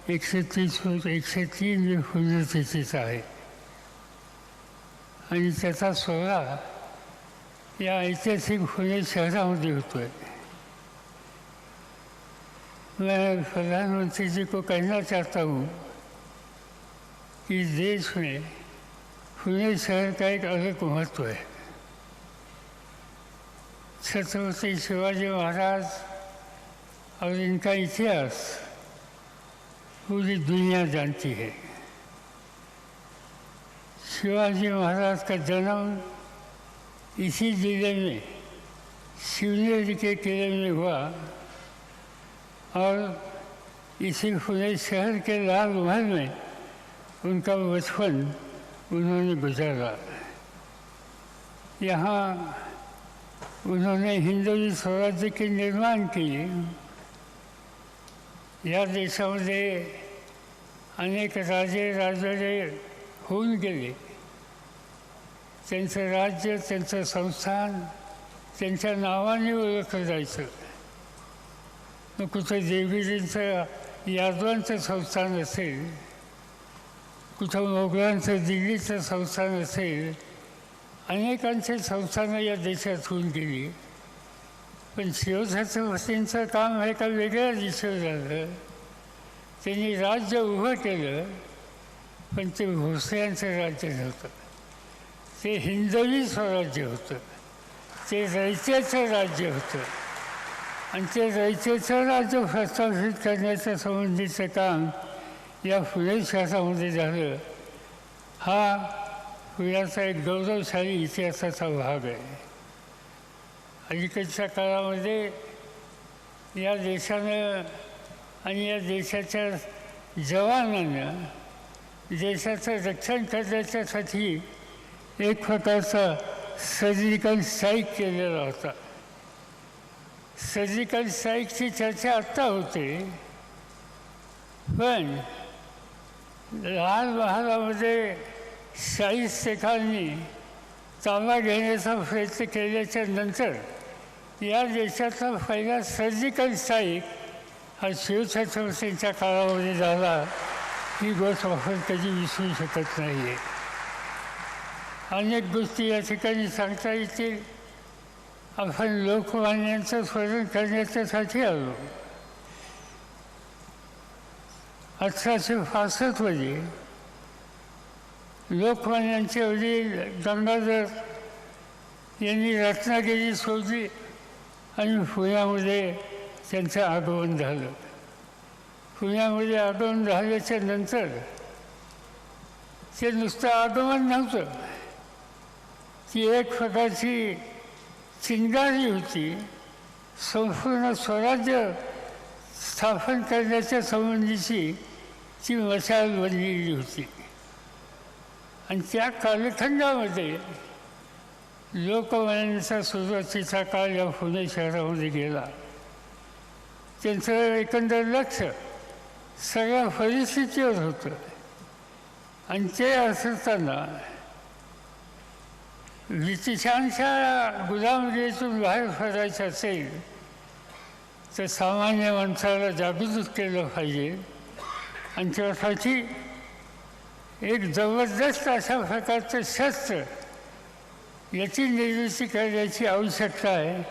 H: 103 पुण्यतिथीचा आहे आणि त्याचा सोहळा या ऐतिहासिक पुणे शहरामध्ये होतो है. मैं प्रधानमंत्री जी को कहना चाहता हूँ कि देश में पुणे शहर का एक अलग महत्व है. छत्रपति शिवाजी महाराज और इनका इतिहास पूरी दुनिया जानती है. शिवाजी महाराज का जन्म इसी जिले में शिवनेरी के किले में हुआ और इसी पुणे शहर के लाल महल में उनका बचपन उन्होंने गुजारा. यहाँ उन्होंने हिंदवी स्वराज्य के निर्माण किए. या देशामध्ये अनेक राजे राजवाडे होऊन गेले. त्यांचं राज्य, त्यांचं संस्थान त्यांच्या नावाने ओळखलं जायचं. मग कुठं देवगिरींचं यादवांचं संस्थान असेल, कुठं मोगलांचं दिल्लीचं संस्थान असेल, अनेकांचे संस्थानं या देशात होऊन गेली. पण शिवछत्रपतींचं काम हे का वेगळ्या दिशेवर झालं. त्यांनी राज्य उभं केलं, पण ते भोसल्यांचं राज्य नव्हतं. ते हिंदवी स्वराज्य होतं, ते रयतेचं राज्य होतं आणि ते रयतेचं राज्य प्रस्थापित करण्याच्या संबंधीचं काम या पुणे शहरामध्ये झालं. हा पुण्याचा एक गौरवशाली इतिहासाचा भाग आहे. अलीकडच्या काळामध्ये या देशानं आणि या देशाच्या जवानानं देशाचं रक्षण करण्याच्यासाठी एक प्रकारचा सर्जिकल स्ट्राईक केलेला होता. सर्जिकल स्ट्राईकची चर्चा आत्ता होते, पण लाल महालामध्ये शाहिस्तेखांनी ताबा घेण्याचा प्रयत्न केल्याच्या नंतर या देशाचा पहिला सर्जिकल स्ट्राईक हा शिवछत्रपतींच्या काळामध्ये झाला. ही गोष्ट आपण कधी विसरू शकत नाही आहे. अनेक गोष्टी या ठिकाणी सांगता येतील. आपण लोकमान्यांचं स्मरण करण्याच्यासाठी आलो. 1865 मध्ये लोकमान्यांचे वडील गंगाधर यांनी रत्नागिरी सोडली आणि पुण्यामध्ये त्यांचं आगमन झालं. पुण्यामध्ये आगमन झाल्याच्या नंतर ते नुसतं आगमन नव्हतं, ती एक प्रकारची चिंगारी होती. संपूर्ण स्वराज्य स्थापन करण्याच्या संबंधीची ती मशाल बनलेली होती. आणि त्या कालखंडामध्ये लोकमान्यांचा सुरुवातीचा काळ या पुणे शहरामध्ये गेला. त्यांचं एकंदर लक्ष सगळ्या परिस्थितीवर होतं. आणि ते असताना ब्रिटिशांच्या गुलामगिरीतून बाहेर पडायचं असेल तर सामान्य माणसाला जागृत केलं पाहिजे. आणि त्यासाठी एक जबरदस्त अशा प्रकारचं शस्त्र याची निर्मिती करण्याची आवश्यकता आहे.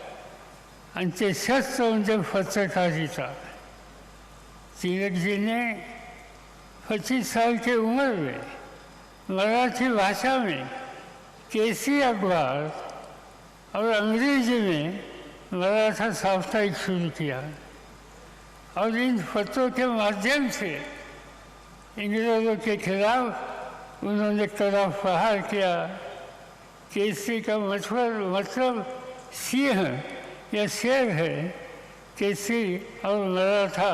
H: आणि ते शस्त्र म्हणजे पत्रकारिता. तिलक जी ने 25 साल की उम्र में मराठी भाषा में केसी अखबार और अंग्रेजी में मराठा साप्ताहिक शुरू किया और इन पत्रों के माध्यम से इंग्रेजों के खिलाफ उन्होंने कड़ा प्रहार किया. केसरी का मतलब सिंह या शेर है. केसरी और मराठा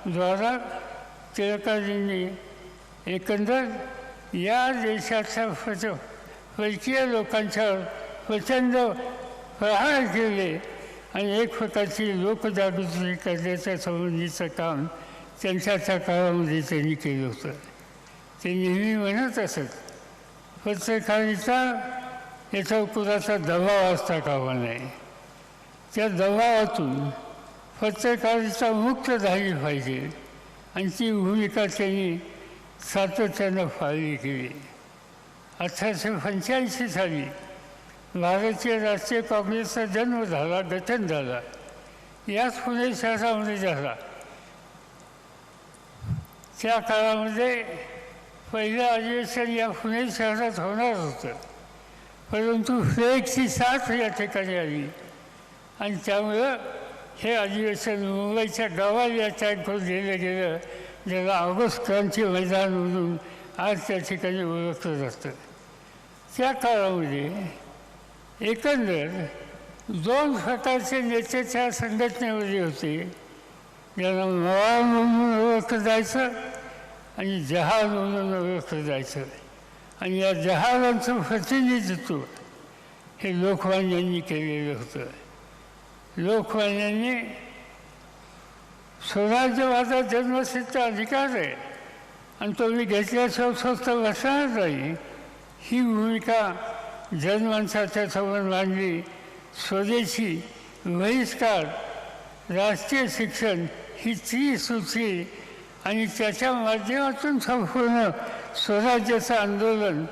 H: द्वारा टिळकाजींनी एकंदर या देशाच्या परकीय लोकांच्यावर प्रचंड प्रहार केले आणि एक प्रकारची लोकजागृती करण्याच्या संबंधीचं काम त्यांच्या काळामध्ये त्यांनी केलं होतं. ते नेहमी म्हणत असत पत्रकारिता याचा कुणाचा दबाव असता कामा नये. त्या दबावातून पत्रकारिता मुक्त झाली पाहिजे आणि ती भूमिका त्यांनी सातत्यानं पाळली केली. 1885 साली भारतीय राष्ट्रीय काँग्रेसचा जन्म झाला, गठन झाला. याच पुणे शहरामध्ये झाला. त्या काळामध्ये पहिलं अधिवेशन या पुणे शहरात होणार होतं, परंतु फ्लेगची साथ या ठिकाणी आली आणि त्यामुळं हे अधिवेशन मुंबईच्या गावाला करून दिलं गेलं, ज्याला ऑगस्ट क्रांती मैदान म्हणून आज त्या ठिकाणी ओळखलं जातं. त्या काळामध्ये एकंदर 2 प्रकारचे नेते त्या संघटनेमध्ये होते. ज्यांना मवाळ म्हणून ओळखलं जायचं आणि जहाल म्हणून ओळखलं जायचं. आणि या जहालांचं प्रतिनिधित्व हे लोकमान्यांनी केलेलं होतं. लोकमान्यांनी स्वराज्यवादा जन्मसिद्ध अधिकार आहे आणि तो मी घेतल्याशिवाय स्वस्त बसणार नाही, ही भूमिका जनमानसाच्या समोर मांडली. स्वदेशी, बहिष्कार, राष्ट्रीय शिक्षण ही त्रिसूत्री आणि त्याच्या माध्यमातून संपूर्ण स्वराज्याचं आंदोलन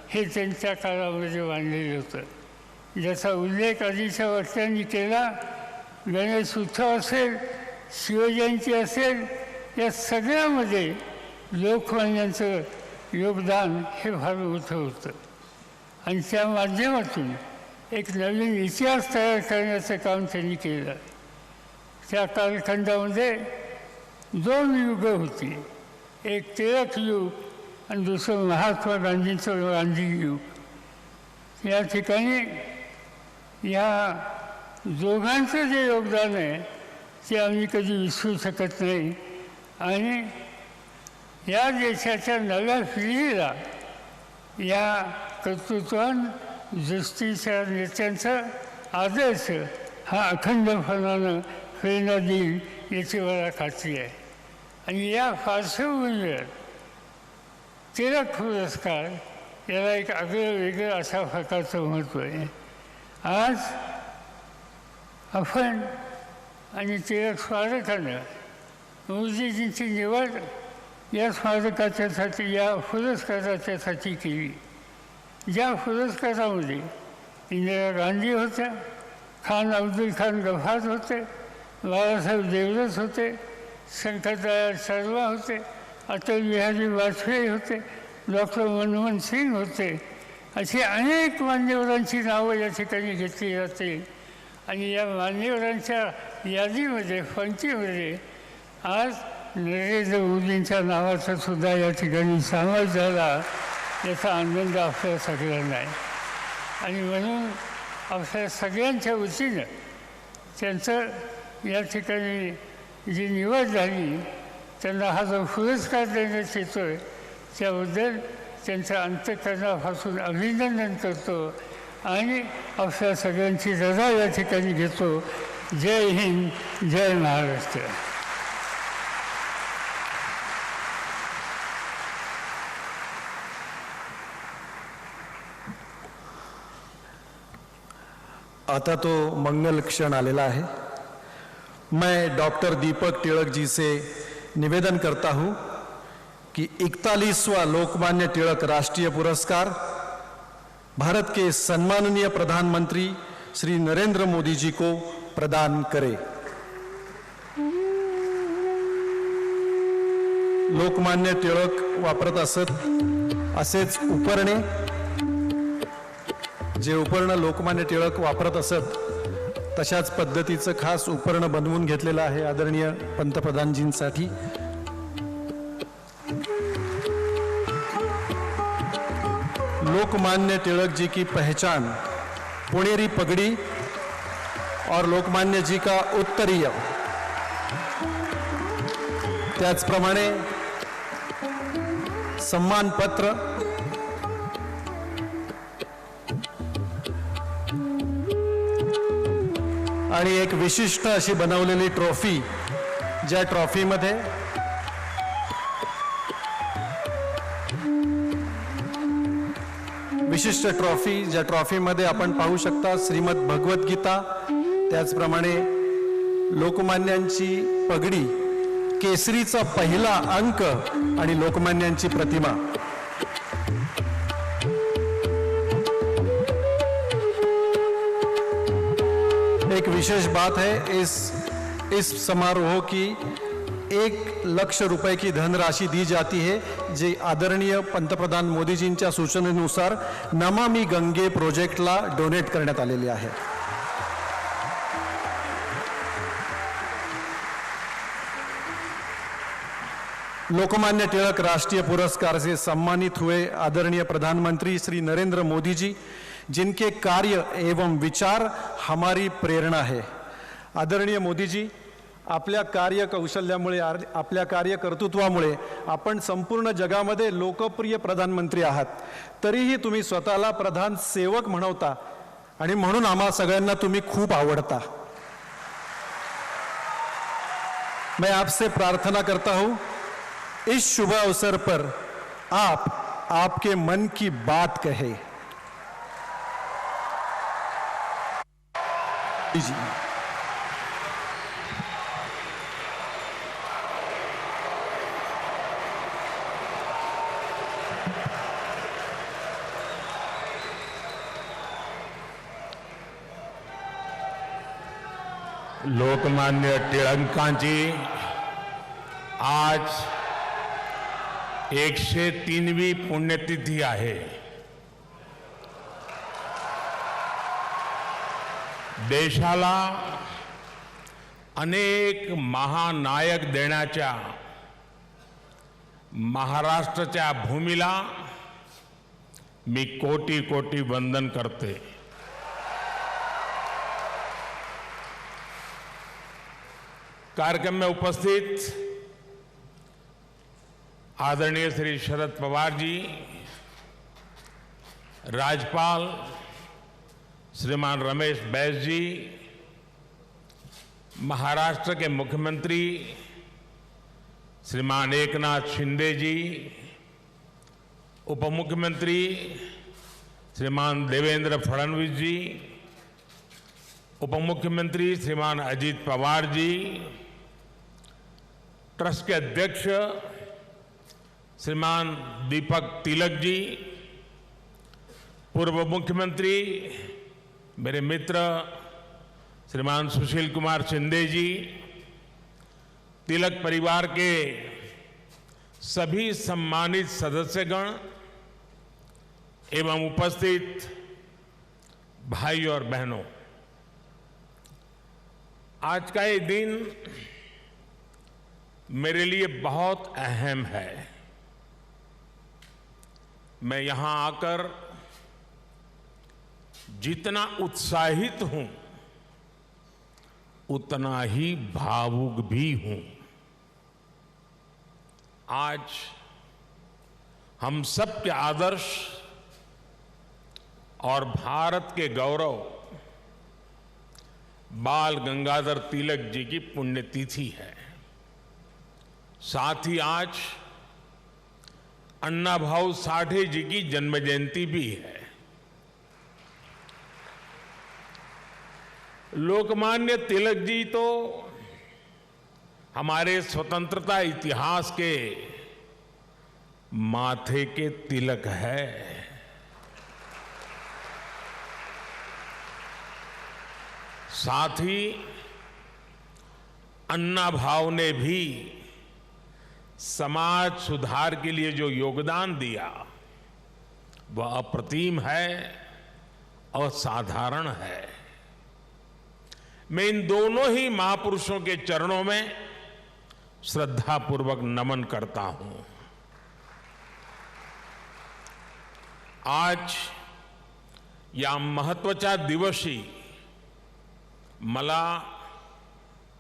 H: हे त्यांच्या काळामध्ये मांडलेलं होतं, ज्याचा उल्लेख आधीच्या वक्त्यांनी केला. गणेश उत्सव असेल, शिवजयंती असेल, या सगळ्यामध्ये लोकमान्यांचं योगदान हे फार मोठं होतं. आणि त्या माध्यमातून एक नवीन इतिहास तयार करण्याचं काम त्यांनी केलं. त्या कालखंडामध्ये 2 युगं होती, एक टिळक युग आणि दुसरं महात्मा गांधींचं गांधी युग. या ठिकाणी या दोघांचं जे योगदान आहे ते आम्ही कधी विसरू शकत नाही. आणि या देशाच्या नव्या पिढीला या कर्तृत्वान दृष्टीच्या नेत्यांचा आदर्श हा अखंडपणानं प्रेरणा देईल याची मला खात्री आहे. आणि या पार्श्वभूमीवर टिळक पुरस्कार याला एक आगळं वेगळं अशा प्रकारचं महत्त्व आहे. आज आपण आणि टिळक स्मारकानं मोदीजींची निवड या स्मारकाच्यासाठी, या पुरस्काराच्यासाठी केली. ज्या पुरस्कारामध्ये इंदिरा गांधी होत्या, खान अब्दुल खान गफार होते, बाळासाहेब देवरस होते, शंकरदयाळ शर्मा होते, अटल बिहारी वाजपेयी होते, डॉक्टर मनमोहन सिंग होते, अशी अनेक मान्यवरांची नावं या ठिकाणी घेतली जाते. आणि या मान्यवरांच्या यादीमध्ये, पंक्तीमध्ये आज नरेंद्र मोदींच्या नावाचा सुद्धा या ठिकाणी समावेश झाला, याचा आनंद आपल्या सगळ्यांना आहे. आणि म्हणून आपल्या सगळ्यांच्या वतीनं त्यांचं या ठिकाणी जी निवड झाली, त्यांना हा जो पुरस्कार देण्यात येतो आहे त्याबद्दल त्यांचं अंतःकरणापासून अभिनंदन करतो आणि आपल्या सगळ्यांची रजा या ठिकाणी घेतो. जय हिंद, जय महाराष्ट्र.
B: आता तो मंगल क्षण आलेला है। मैं डॉक्टर दीपक टिळक जी से निवेदन करता हूं कि 41वां लोकमान्य टिळक राष्ट्रीय पुरस्कार भारत के सम्माननीय प्रधानमंत्री श्री नरेंद्र मोदी जी को प्रदान करें। लोकमान्य टिळक वापरत असत असेच उपरणे, जे उपर्ण लोकमान्य टिळक वापरत असत तशाच पद्धतीचं खास उपर्ण बनवून घेतलेलं आहे आदरणीय पंतप्रधानजींसाठी। लोकमान्य टिळक जी की पहचान पुणेरी पगड़ी और लोकमान्य जी का उत्तरीय, त्याचप्रमाणे सम्मान पत्र आणि एक विशिष्ट अशी बनवलेली ट्रॉफी, ज्या ट्रॉफीमध्ये विशिष्ट ट्रॉफी, ज्या ट्रॉफीमध्ये आपण पाहू शकता श्रीमद भगवत गीता, त्याचप्रमाणे लोकमान्यांची पगडी, केसरीचा पहिला अंक आणि लोकमान्यांची प्रतिमा। एक विशेष बात है इस समारोह की 1 लाख रुपए की धनराशि दी जाती है, जे आदरणीय पंतप्रधान मोदीजींच्या सूचनेनुसार नमामि गंगे प्रोजेक्टला डोनेट करण्यात आलेली आहे। लोकमान्य टिळक राष्ट्रीय पुरस्कार से सम्मानित हुए आदरणीय प्रधानमंत्री श्री नरेंद्र मोदी जी, जिनके कार्य एवं विचार हमारी प्रेरणा है। आदरणीय मोदी जी, आपल्या कार्य कौशल्यामुळे, आपल्या कार्य कर्तृत्वामुळे आपण संपूर्ण जगामध्ये लोकप्रिय प्रधानमंत्री आहात, तरीही तुम्ही स्वतःला प्रधान सेवक म्हणवता आणि म्हणून आम्हा सगळ्यांना तुम्ही खूप आवडता। मैं आपसे प्रार्थना करता हूं, इस शुभ अवसर पर आप आपके मन की बात कहे। जी
I: लोकमान्य टिळकांची आज 103वी पुण्यतिथी आहे। देशाला अनेक महानायक देण्याच्या महाराष्ट्राच्या भूमीला मी कोटी कोटी वंदन करते। कार्यक्रम में उपस्थित आदरणीय श्री शरद पवार जी, राज्यपाल श्रीमान रमेश बैस जी, महाराष्ट्र के मुख्यमंत्री श्रीमान एकनाथ शिंदे जी, उप मुख्यमंत्री श्रीमान देवेंद्र फडणवीस जी, उप मुख्यमंत्री श्रीमान अजीत पवार जी, ट्रस्ट के अध्यक्ष श्रीमान दीपक तिलक जी, पूर्व मुख्यमंत्री मेरे मित्र श्रीमान सुशील कुमार शिंदे जी, तिलक परिवार के सभी सम्मानित सदस्यगण एवं उपस्थित भाई और बहनों, आज का ये दिन मेरे लिए बहुत अहम है। मैं यहां आकर जितना उत्साहित हूं उतना ही भावुक भी हूं। आज हम सब के आदर्श और भारत के गौरव बाल गंगाधर तिलक जी की पुण्यतिथि है। साथ ही आज अन्ना भाऊ साठे जी की जन्म जयंती भी है। लोकमान्य तिलक जी तो हमारे स्वतंत्रता इतिहास के माथे के तिलक है। साथ ही अन्ना भाव ने भी समाज सुधार के लिए जो योगदान दिया वह अप्रतिम है, असाधारण है। मैं इन दोनों ही महापुरुषों के चरणों में श्रद्धापूर्वक नमन करता हूं। आज या महत्वाच्या दिवशी मला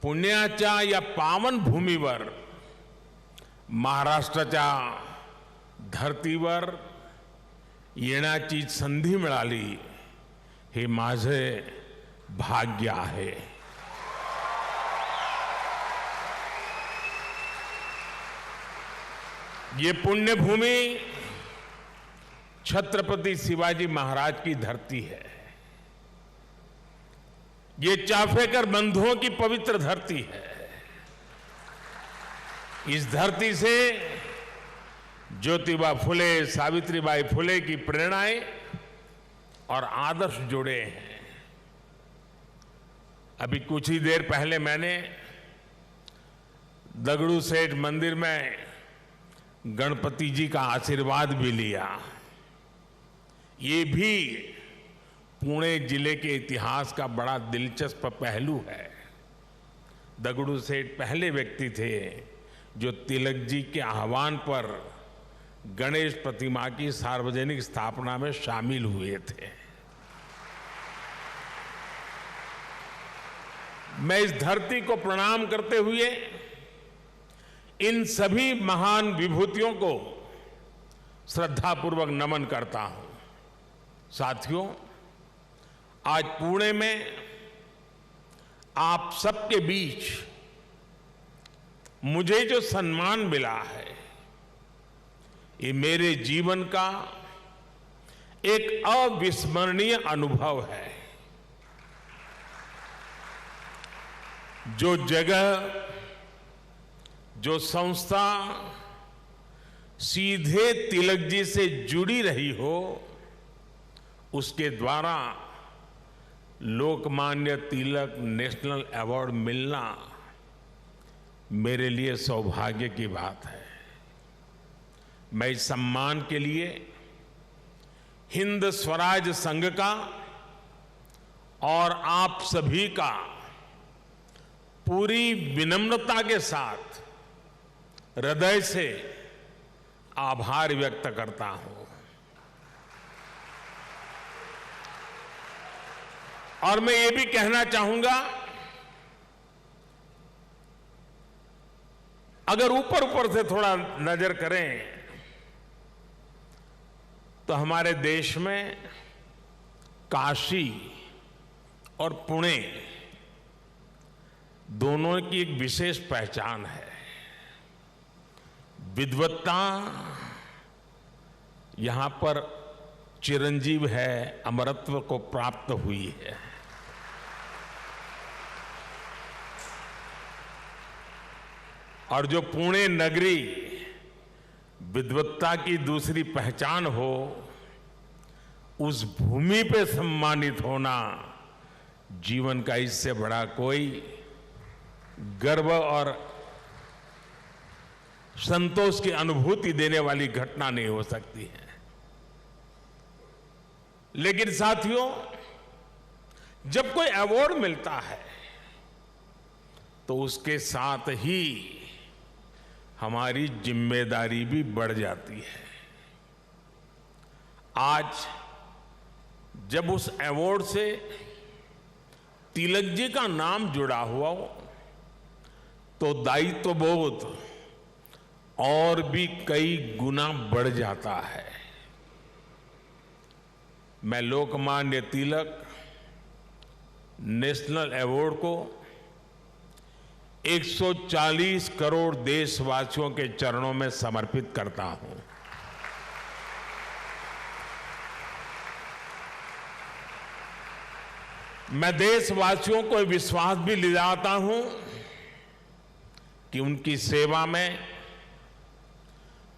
I: पुण्याच्या या पावन भूमीवर महाराष्ट्राच्या धर्तीवर येण्याची संधी मिळाली, हे माझे भाग्य आहे। ये पुण्यभूमि छत्रपति शिवाजी महाराज की धरती है। ये चाफेकर बंधुओं की पवित्र धरती है। इस धरती से ज्योतिबा फुले, सावित्रीबाई फुले की प्रेरणाएं और आदर्श जुड़े हैं। अभी कुछ ही देर पहले मैंने दगड़ू सेठ मंदिर में गणपति जी का आशीर्वाद भी लिया। ये भी पुणे जिले के इतिहास का बड़ा दिलचस्प पहलू है। दगड़ू सेठ पहले व्यक्ति थे जो तिलक जी के आह्वान पर गणेश प्रतिमा की सार्वजनिक स्थापना में शामिल हुए थे। मैं इस धरती को प्रणाम करते हुए इन सभी महान विभूतियों को श्रद्धापूर्वक नमन करता हूं। साथियों, आज पुणे में आप सबके बीच मुझे जो सम्मान मिला है, ये मेरे जीवन का एक अविस्मरणीय अनुभव है। जो जगह, जो संस्था सीधे तिलक जी से जुड़ी रही हो, उसके द्वारा लोकमान्य तिलक नेशनल अवार्ड मिलना मेरे लिए सौभाग्य की बात है। मैं इस सम्मान के लिए हिंद स्वराज संघ का और आप सभी का पूरी विनम्रता के साथ हृदय से आभार व्यक्त करता हूं। और मैं ये भी कहना चाहूंगा, अगर ऊपर ऊपर से थोड़ा नजर करें तो हमारे देश में काशी और पुणे दोनों की एक विशेष पहचान है। विद्वत्ता यहां पर चिरंजीव है, अमरत्व को प्राप्त हुई है। और जो पुणे नगरी विद्वत्ता की दूसरी पहचान हो, उस भूमि पे सम्मानित होना जीवन का इससे बड़ा कोई गर्व और संतोष की अनुभूति देने वाली घटना नहीं हो सकती है। लेकिन साथियों, जब कोई अवार्ड मिलता है तो उसके साथ ही हमारी जिम्मेदारी भी बढ़ जाती है। आज जब उस अवार्ड से तिलक जी का नाम जुड़ा हुआ हो तो दायित्व बोध और भी कई गुना बढ़ जाता है। मैं लोकमान्य तिलक नेशनल अवार्ड को 140 करोड़ देशवासियों के चरणों में समर्पित करता हूं। मैं देशवासियों को विश्वास भी दिलाता हूं कि उनकी सेवा में,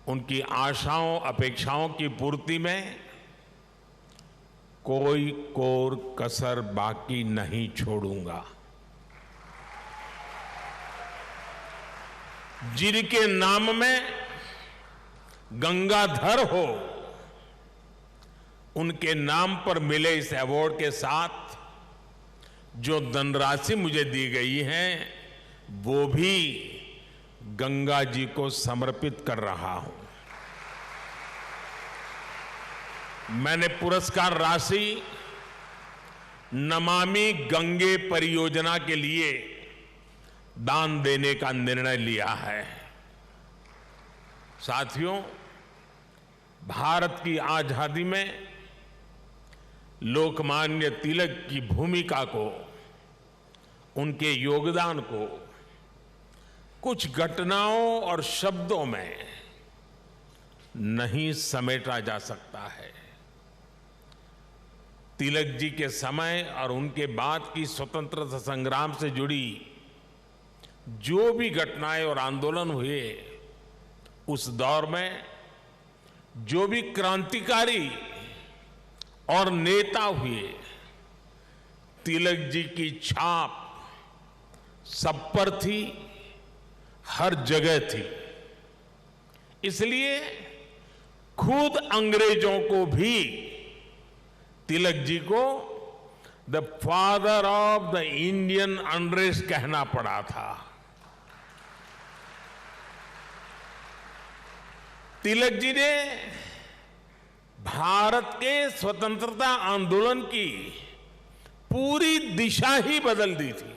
I: उनकी आशाओं अपेक्षाओं की पूर्ति में कोई कोर कसर बाकी नहीं छोड़ूंगा। जिनके नाम में गंगाधर हो, उनके नाम पर मिले इस अवार्ड के साथ जो धनराशि मुझे दी गई है वो भी गंगा जी को समर्पित कर रहा हूं। मैंने पुरस्कार राशि नमामि गंगे परियोजना के लिए दान देने का निर्णय लिया है। साथियों, भारत की आजादी में लोकमान्य तिलक की भूमिका को, उनके योगदान को कुछ घटनाओं और शब्दों में नहीं समेटा जा सकता है। तिलक जी के समय और उनके बाद की स्वतंत्रता संग्राम से जुड़ी जो भी घटनाएं और आंदोलन हुए, उस दौर में जो भी क्रांतिकारी और नेता हुए, तिलक जी की छाप सब पर थी, हर जगह थी। इसलिए खुद अंग्रेजों को भी तिलक जी को the father of the Indian unrest कहना पड़ा था। तिलक जी ने भारत के स्वतंत्रता आंदोलन की पूरी दिशा ही बदल दी थी।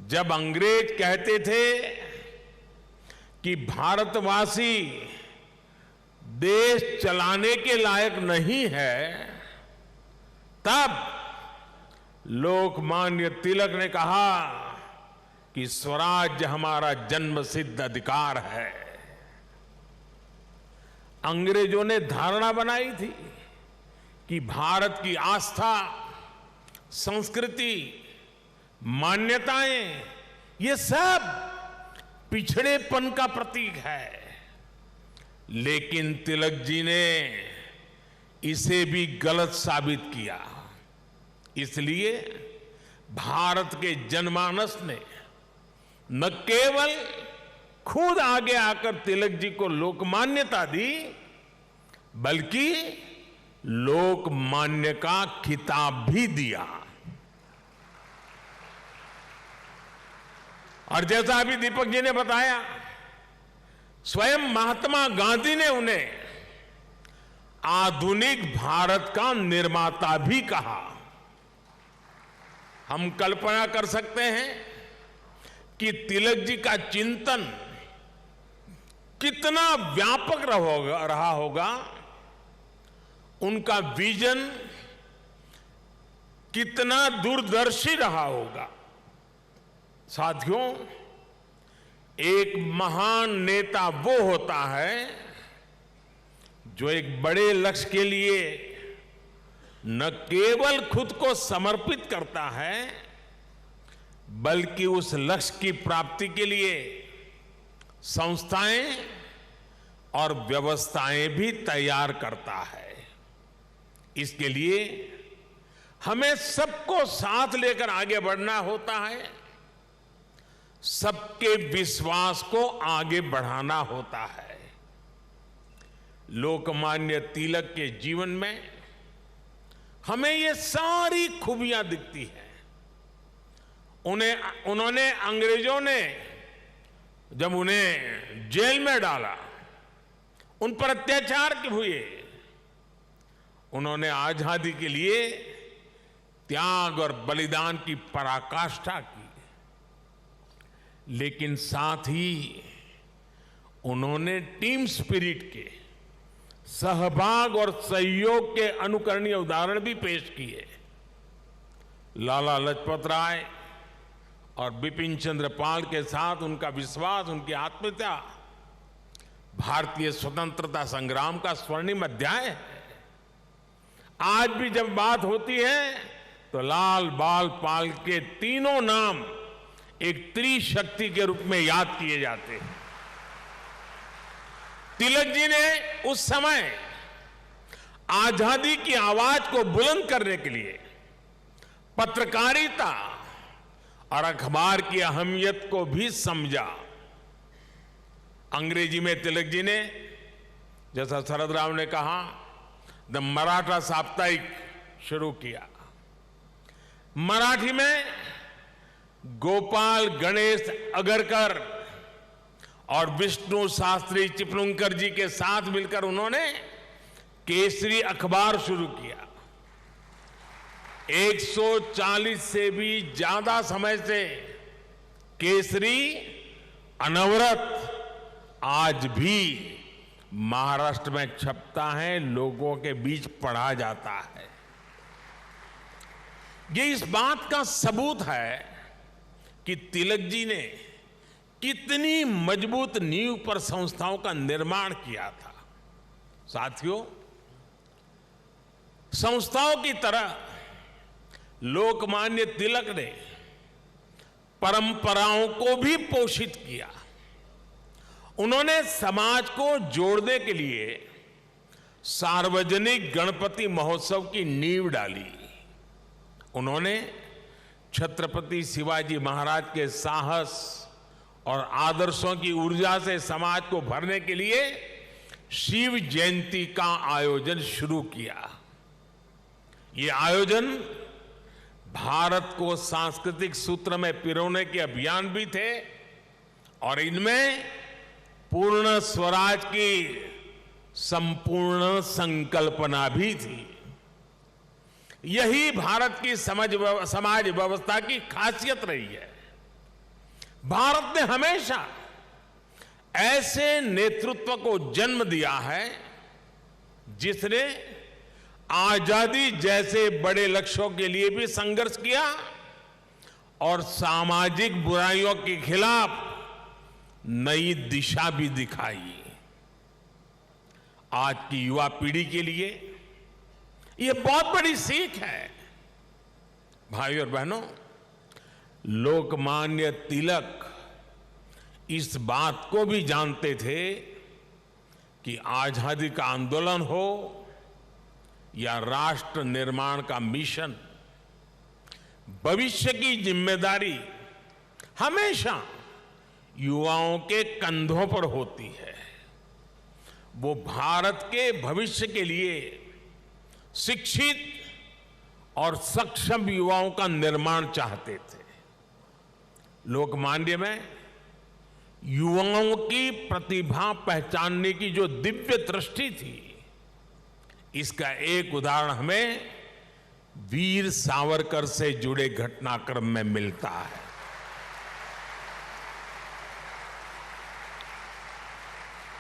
I: जब अंग्रेज कहते थे कि भारतवासी देश चलाने के लायक नहीं है, तब लोकमान्य तिलक ने कहा कि स्वराज्य हमारा जन्मसिद्ध अधिकार है। अंग्रेजों ने धारणा बनाई थी कि भारत की आस्था, संस्कृति, मान्यताएं, ये सब पिछड़ेपन का प्रतीक है। लेकिन तिलक जी ने इसे भी गलत साबित किया। इसलिए भारत के जनमानस ने न केवल खुद आगे आकर तिलक जी को लोकमान्यता दी, बल्कि लोकमान्य का खिताब भी दिया। और जैसा अभी दीपक जी ने बताया, स्वयं महात्मा गांधी ने उन्हें आधुनिक भारत का निर्माता भी कहा। हम कल्पना कर सकते हैं कि तिलक जी का चिंतन कितना व्यापक रहा होगा, उनका विजन कितना दूरदर्शी रहा होगा। साथियों, एक महान नेता वो होता है जो एक बड़े लक्ष्य के लिए न केवल खुद को समर्पित करता है, बल्कि उस लक्ष्य की प्राप्ति के लिए संस्थाएं और व्यवस्थाएं भी तैयार करता है। इसके लिए हमें सबको साथ लेकर आगे बढ़ना होता है, सबके विश्वास को आगे बढ़ाना होता है। लोकमान्य तिलक के जीवन में हमें ये सारी खूबियां दिखती हैं। उन्होंने अंग्रेजों ने जब उन्हें जेल में डाला, उन पर अत्याचार हुए, उन्होंने आजादी के लिए त्याग और बलिदान की पराकाष्ठा की। लेकिन साथ ही उन्होंने टीम स्पिरिट के, सहभाग और सहयोग के अनुकरणीय उदाहरण भी पेश किए। लाला लाजपत राय और बिपिन चंद्र पाल के साथ उनका विश्वास, उनकी आत्मीयता भारतीय स्वतंत्रता संग्राम का स्वर्णिम अध्याय है। आज भी जब बात होती है तो लाल बाल पाल के तीनों नाम एक त्रिशक्ति के रूप में याद किए जाते हैं। तिलक जी ने उस समय आजादी की आवाज को बुलंद करने के लिए पत्रकारिता और अखबार की अहमियत को भी समझा। अंग्रेजी में तिलक जी ने, जैसा शरद राव ने कहा, द मराठा साप्ताहिक शुरू किया। मराठी में गोपाल गणेश अगरकर और विष्णु शास्त्री चिपलुंकर जी के साथ मिलकर उन्होंने केसरी अखबार शुरू किया। 140 से भी ज्यादा समय से केसरी अनवरत आज भी महाराष्ट्र में छपता है, लोगों के बीच पढ़ा जाता है। ये इस बात का सबूत है कि तिलक जी ने कितनी मजबूत नींव पर संस्थाओं का निर्माण किया था। साथियों, संस्थाओं की तरह लोकमान्य तिलक ने परंपराओं को भी पोषित किया। उन्होंने समाज को जोड़ने के लिए सार्वजनिक गणपति महोत्सव की नींव डाली। उन्होंने छत्रपति शिवाजी महाराज के साहस और आदर्शों की ऊर्जा से समाज को भरने के लिए शिव जयंती का आयोजन शुरू किया। ये आयोजन भारत को सांस्कृतिक सूत्र में पिरोने के अभियान भी थे और इनमें पूर्ण स्वराज की संपूर्ण संकल्पना भी थी। यही भारत की समाज व्यवस्था की खासियत रही है। भारत ने हमेशा ऐसे नेतृत्व को जन्म दिया है जिसने आजादी जैसे बड़े लक्ष्यों के लिए भी संघर्ष किया और सामाजिक बुराइयों के खिलाफ नई दिशा भी दिखाई। आज की युवा पीढ़ी के लिए यह बहुत बड़ी सीख है। भाइयों और बहनों, लोकमान्य तिलक इस बात को भी जानते थे कि आजादी का आंदोलन हो या राष्ट्र निर्माण का मिशन, भविष्य की जिम्मेदारी हमेशा युवाओं के कंधों पर होती है। वो भारत के भविष्य के लिए शिक्षित और सक्षम युवाओं का निर्माण चाहते थे। लोकमान्य में युवाओं की प्रतिभा पहचानने की जो दिव्य दृष्टि थी, इसका एक उदाहरण हमें वीर सावरकर से जुड़े घटनाक्रम में मिलता है।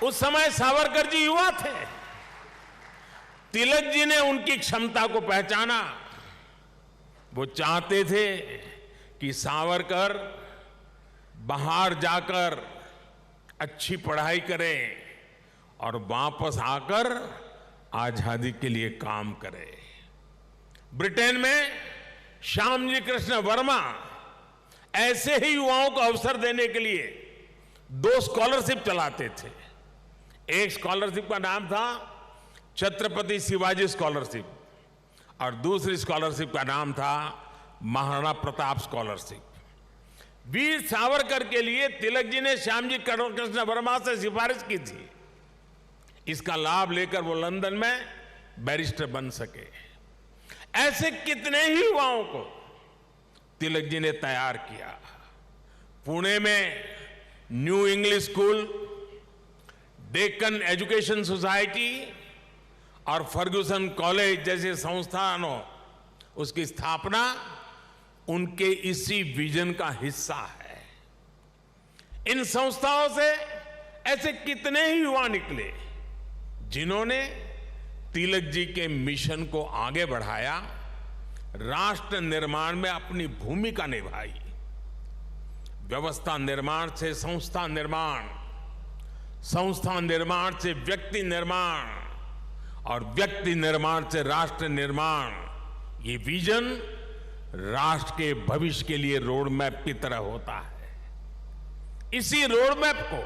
I: उस समय सावरकर जी युवा थे। तिलक जी ने उनकी क्षमता को पहचाना। वो चाहते थे कि सावरकर बाहर जाकर अच्छी पढ़ाई करें और वापस आकर आजादी के लिए काम करें। ब्रिटेन में श्यामजी कृष्ण वर्मा ऐसे ही युवाओं को अवसर देने के लिए 2 स्कॉलरशिप चलाते थे। एक स्कॉलरशिप का नाम था छत्रपति शिवाजी स्कॉलरशिप और दूसरी स्कॉलरशिप का नाम था महाराणा प्रताप स्कॉलरशिप। वीर सावरकर के लिए तिलक जी ने श्यामजी कृष्ण वर्मा से सिफारिश की थी। इसका लाभ लेकर वो लंदन में बैरिस्टर बन सके। ऐसे कितने ही युवाओं को तिलक जी ने तैयार किया। पुणे में new English school, Deccan education society और फर्ग्यूसन कॉलेज जैसे संस्थानों, उसकी स्थापना उनके इसी विजन का हिस्सा है। इन संस्थाओं से ऐसे कितने ही युवा निकले जिन्होंने तिलक जी के मिशन को आगे बढ़ाया, राष्ट्र निर्माण में अपनी भूमिका निभाई। व्यवस्था निर्माण से संस्था निर्माण, संस्था निर्माण से व्यक्ति निर्माण और व्यक्ति निर्माण से राष्ट्र निर्माण, ये विजन राष्ट्र के भविष्य के लिए रोड मैप की तरह होता है। इसी रोड मैप को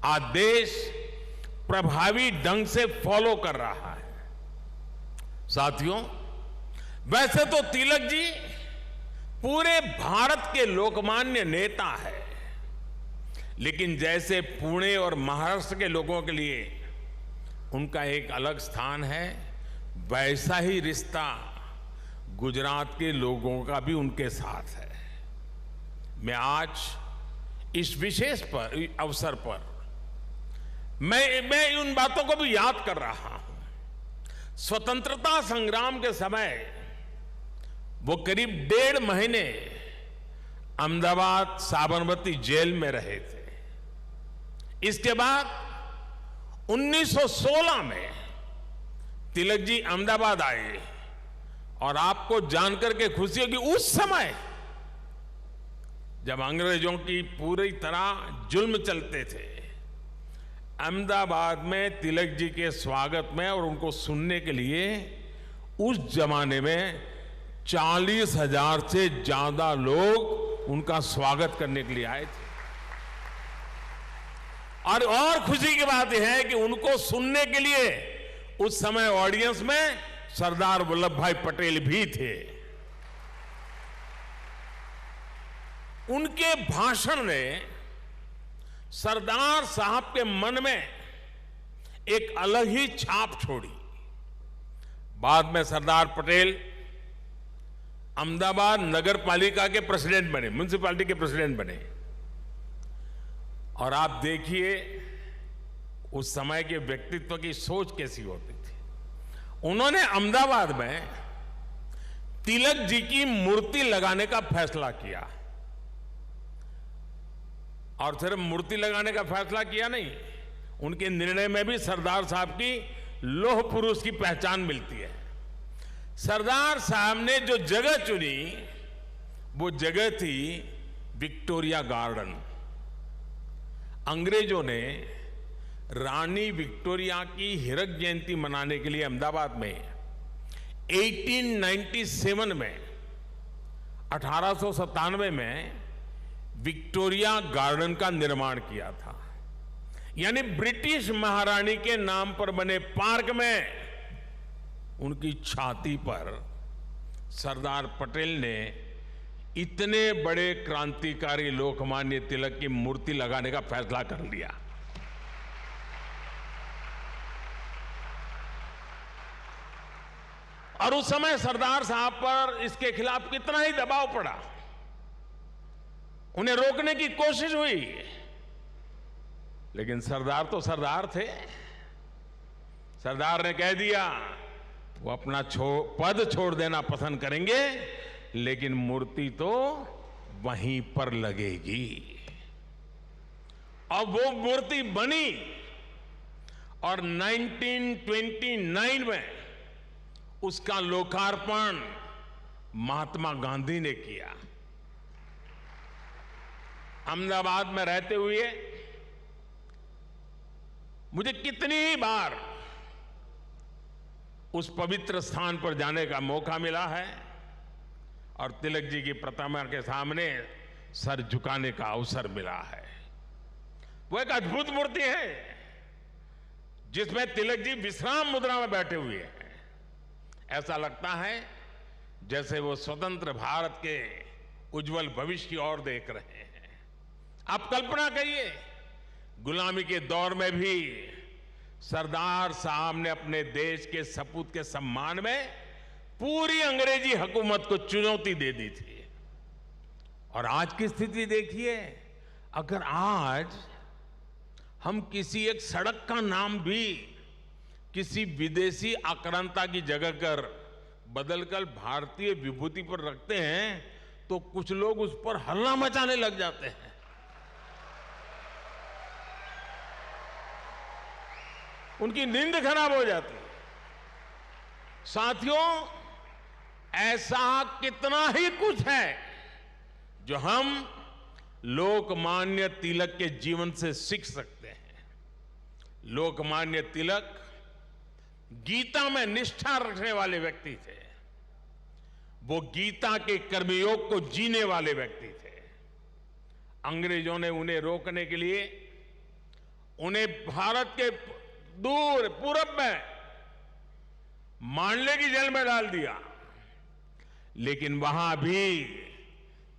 I: आज देश प्रभावी ढंग से फॉलो कर रहा है। साथियों, वैसे तो तिलक जी पूरे भारत के लोकमान्य नेता है, लेकिन जैसे पुणे और महाराष्ट्र के लोगों के लिए उनका एक अलग स्थान है, वैसा ही रिश्ता गुजरात के लोगों का भी उनके साथ है। मैं आज इस विशेष अवसर पर मैं उन बातों को भी याद कर रहा हूं। स्वतंत्रता संग्राम के समय वो करीब 1.5 महीने अहमदाबाद साबरमती जेल में रहे थे। इसके बाद 1916 में तिलक जी अहमदाबाद आए और आपको जानकर के खुशी होगी, उस समय जब अंग्रेजों की पूरी तरह जुल्म चलते थे, अहमदाबाद में तिलक जी के स्वागत में और उनको सुनने के लिए उस जमाने में 40,000 से ज्यादा लोग उनका स्वागत करने के लिए आए थे। और खुशी की बात यह है कि उनको सुनने के लिए उस समय ऑडियंस में सरदार वल्लभ भाई पटेल भी थे। उनके भाषण ने सरदार साहब के मन में एक अलग ही छाप छोड़ी। बाद में सरदार पटेल अहमदाबाद नगर पालिका के प्रेसिडेंट बने, म्युनिसिपैलिटी के प्रेसिडेंट बने। और आप देखिए उस समय के व्यक्तित्व की सोच कैसी होती थी। उन्होंने अहमदाबाद में तिलक जी की मूर्ति लगाने का फैसला किया। और सिर्फ मूर्ति लगाने का फैसला किया नहीं, उनके निर्णय में भी सरदार साहब की लौह पुरुष की पहचान मिलती है। सरदार साहब ने जो जगह चुनी वो जगह थी विक्टोरिया गार्डन। अंग्रेजों ने रानी विक्टोरिया की हीरक जयंती मनाने के लिए अहमदाबाद में 1897 में 1897 में विक्टोरिया गार्डन का निर्माण किया था। यानी ब्रिटिश महारानी के नाम पर बने पार्क में उनकी छाती पर सरदार पटेल ने इतने बड़े क्रांतिकारी लोकमान्य तिलक की मूर्ति लगाने का फैसला कर लिया। और उस समय सरदार साहब पर इसके खिलाफ कितना ही दबाव पड़ा, उन्हें रोकने की कोशिश हुई, लेकिन सरदार तो सरदार थे। सरदार ने कह दिया वो अपना पद छोड़ देना पसंद करेंगे, लेकिन मूर्ति तो वहीं पर लगेगी। और वो मूर्ति बनी और 1929 में उसका लोकार्पण महात्मा गांधी ने किया। अहमदाबाद में रहते हुए मुझे कितनी ही बार उस पवित्र स्थान पर जाने का मौका मिला है और तिलक जी की प्रतिमा के सामने सर झुकाने का अवसर मिला है। वो एक अद्भुत मूर्ति है जिसमें तिलक जी विश्राम मुद्रा में बैठे हुए हैं। ऐसा लगता है जैसे वो स्वतंत्र भारत के उज्जवल भविष्य की ओर देख रहे हैं। आप कल्पना करिए, गुलामी के दौर में भी सरदार साहब ने अपने देश के सपूत के सम्मान में पूरी अंग्रेजी हुकूमत को चुनौती दे दी थी। और आज की स्थिति देखिए, अगर आज हम किसी एक सड़क का नाम भी किसी विदेशी आक्रांता की जगह कर बदलकर भारतीय विभूति पर रखते हैं तो कुछ लोग उस पर हल्ला मचाने लग जाते हैं। उनकी नींद खराब हो जाती है। साथियों, ऐसा कितना ही कुछ है जो हम लोकमान्य तिलक के जीवन से सीख सकते हैं। लोकमान्य तिलक गीता में निष्ठा रखने वाले व्यक्ति थे। वो गीता के कर्मयोग को जीने वाले व्यक्ति थे। अंग्रेजों ने उन्हें रोकने के लिए उन्हें भारत के दूर पूरब में मांडले की जेल में डाल दिया, लेकिन वहां भी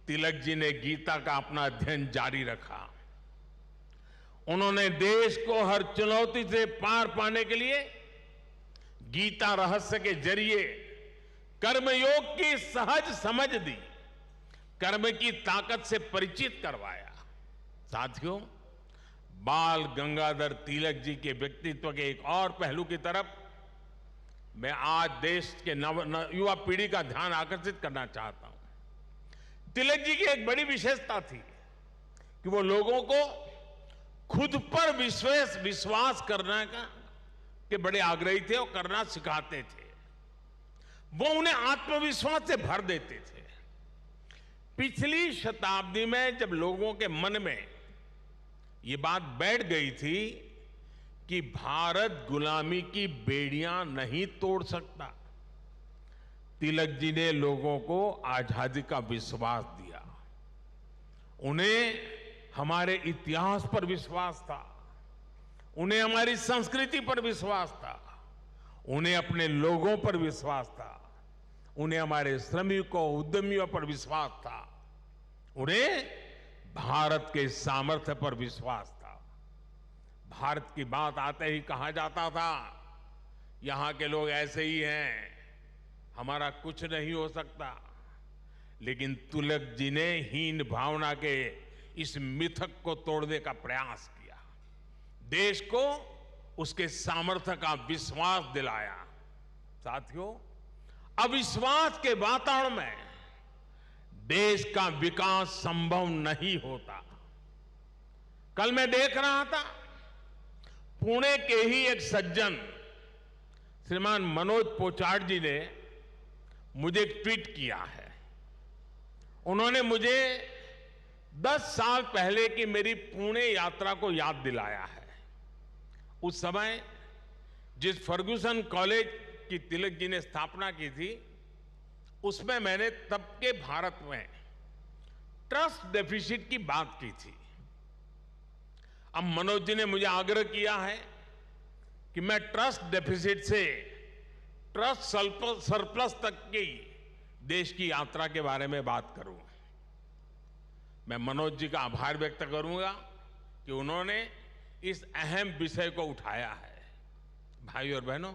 I: तिलक जी ने गीता का अपना अध्ययन जारी रखा। उन्होंने देश को हर चुनौती से पार पाने के लिए गीता रहस्य के जरिए कर्मयोग की सहज समझ दी, कर्म की ताकत से परिचित करवाया। साथियों, बाल गंगाधर तिलक जी के व्यक्तित्व के एक और पहलू की तरफ मैं आज देश के युवा पीढ़ी का ध्यान आकर्षित करना चाहता हूं। तिलक जी की एक बड़ी विशेषता थी कि वो लोगों को खुद पर विश्वास करने के बड़े आग्रही थे और करना सिखाते थे। वो उन्हें आत्मविश्वास से भर देते थे। पिछली शताब्दी में जब लोगों के मन में ये बात बैठ गई थी कि भारत गुलामी की बेड़ियां नहीं तोड़ सकता, तिलक जी ने लोगों को आजादी का विश्वास दिया। उन्हें हमारे इतिहास पर विश्वास था, उन्हें हमारी संस्कृति पर विश्वास था, उन्हें अपने लोगों पर विश्वास था, उन्हें हमारे श्रमिकों उद्यमियों पर विश्वास था, उन्हें भारत के सामर्थ्य पर विश्वास था। भारत की बात आते ही कहा जाता था यहां के लोग ऐसे ही हैं, हमारा कुछ नहीं हो सकता। लेकिन तिलक जी ने हीन भावना के इस मिथक को तोड़ने का प्रयास किया, देश को उसके सामर्थ्य का विश्वास दिलाया। साथियों, अविश्वास के वातावरण में देश का विकास संभव नहीं होता। कल मैं देख रहा था, पुणे के ही एक सज्जन श्रीमान मनोज पोचाट जी ने मुझे एक ट्वीट किया है। उन्होंने मुझे 10 साल पहले की मेरी पुणे यात्रा को याद दिलाया है। उस समय जिस फर्ग्यूसन कॉलेज की तिलक जी ने स्थापना की थी, उसमें मैंने तब के भारत में ट्रस्ट डेफिसिट की बात की थी। अब मनोज जी ने मुझे आग्रह किया है कि मैं ट्रस्ट डेफिसिट से ट्रस्ट सरप्लस तक की देश की यात्रा के बारे में बात करूं। मैं मनोज जी का आभार व्यक्त करूंगा कि उन्होंने इस अहम विषय को उठाया है। भाइयों और बहनों,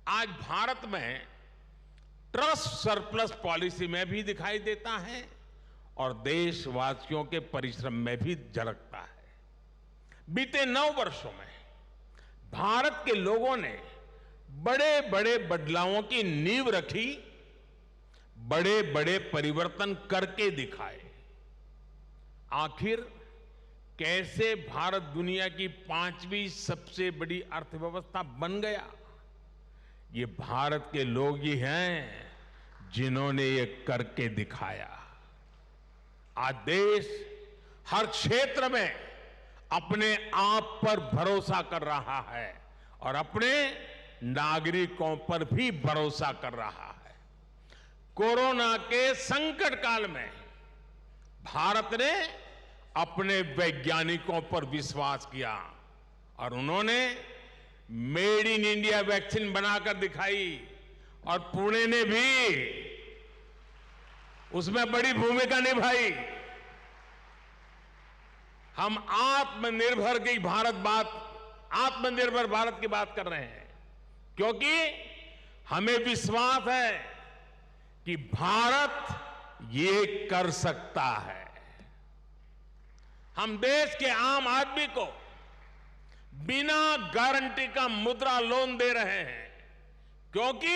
I: आज भारत में ट्रस्ट सरप्लस पॉलिसी में भी दिखाई देता है और देशवासियों के परिश्रम में भी झलकता है। बीते 9 वर्षों में भारत के लोगों ने बड़े बड़े बदलावों की नींव रखी, बड़े बड़े परिवर्तन करके दिखाए। आखिर कैसे भारत दुनिया की 5वीं सबसे बड़ी अर्थव्यवस्था बन गया? ये भारत के लोग ही हैं जिन्होंने ये करके दिखाया। आज देश हर क्षेत्र में अपने आप पर भरोसा कर रहा है और अपने नागरिकों पर भी भरोसा कर रहा है। कोरोना के संकट काल में भारत ने अपने वैज्ञानिकों पर विश्वास किया और उन्होंने मेड इन इंडिया वैक्सीन बनाकर दिखाई और पुणे ने भी उसमें बड़ी भूमिका निभाई। हम आत्मनिर्भर भारत की बात कर रहे हैं क्योंकि हमें विश्वास है कि भारत ये कर सकता है। हम देश के आम आदमी को बिना गारंटी का मुद्रा लोन दे रहे हैं क्योंकि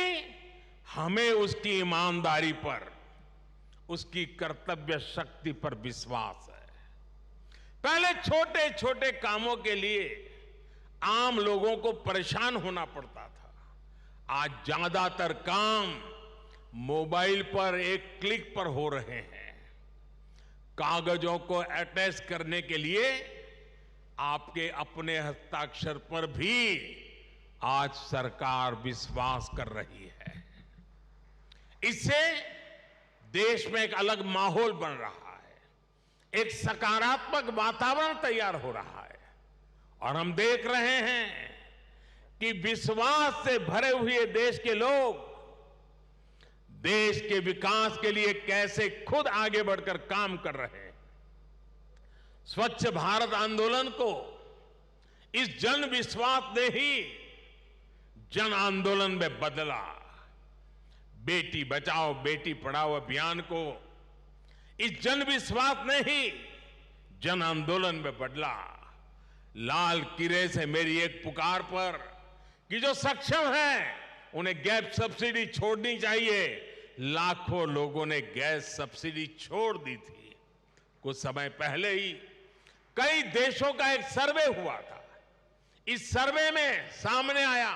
I: हमें उसकी ईमानदारी पर, उसकी कर्तव्य शक्ति पर विश्वास है। पहले छोटे छोटे कामों के लिए आम लोगों को परेशान होना पड़ता था। आज ज्यादातर काम मोबाइल पर एक क्लिक पर हो रहे हैं। कागजों को अटैच करने के लिए आपके अपने हस्ताक्षर पर भी आज सरकार विश्वास कर रही है। इससे देश में एक अलग माहौल बन रहा है, एक सकारात्मक वातावरण तैयार हो रहा है और हम देख रहे हैं कि विश्वास से भरे हुए देश के लोग देश के विकास के लिए कैसे खुद आगे बढ़कर काम कर रहे हैं। स्वच्छ भारत आंदोलन को इस जन विश्वास ने ही जन आंदोलन में बदला। बेटी बचाओ बेटी पढ़ाओ अभियान को इस जन विश्वास ने ही जन आंदोलन में बदला। लाल किले से मेरी एक पुकार पर कि जो सक्षम हैं उन्हें गैस सब्सिडी छोड़नी चाहिए, लाखों लोगों ने गैस सब्सिडी छोड़ दी थी। कुछ समय पहले ही कई देशों का एक सर्वे हुआ था। इस सर्वे में सामने आया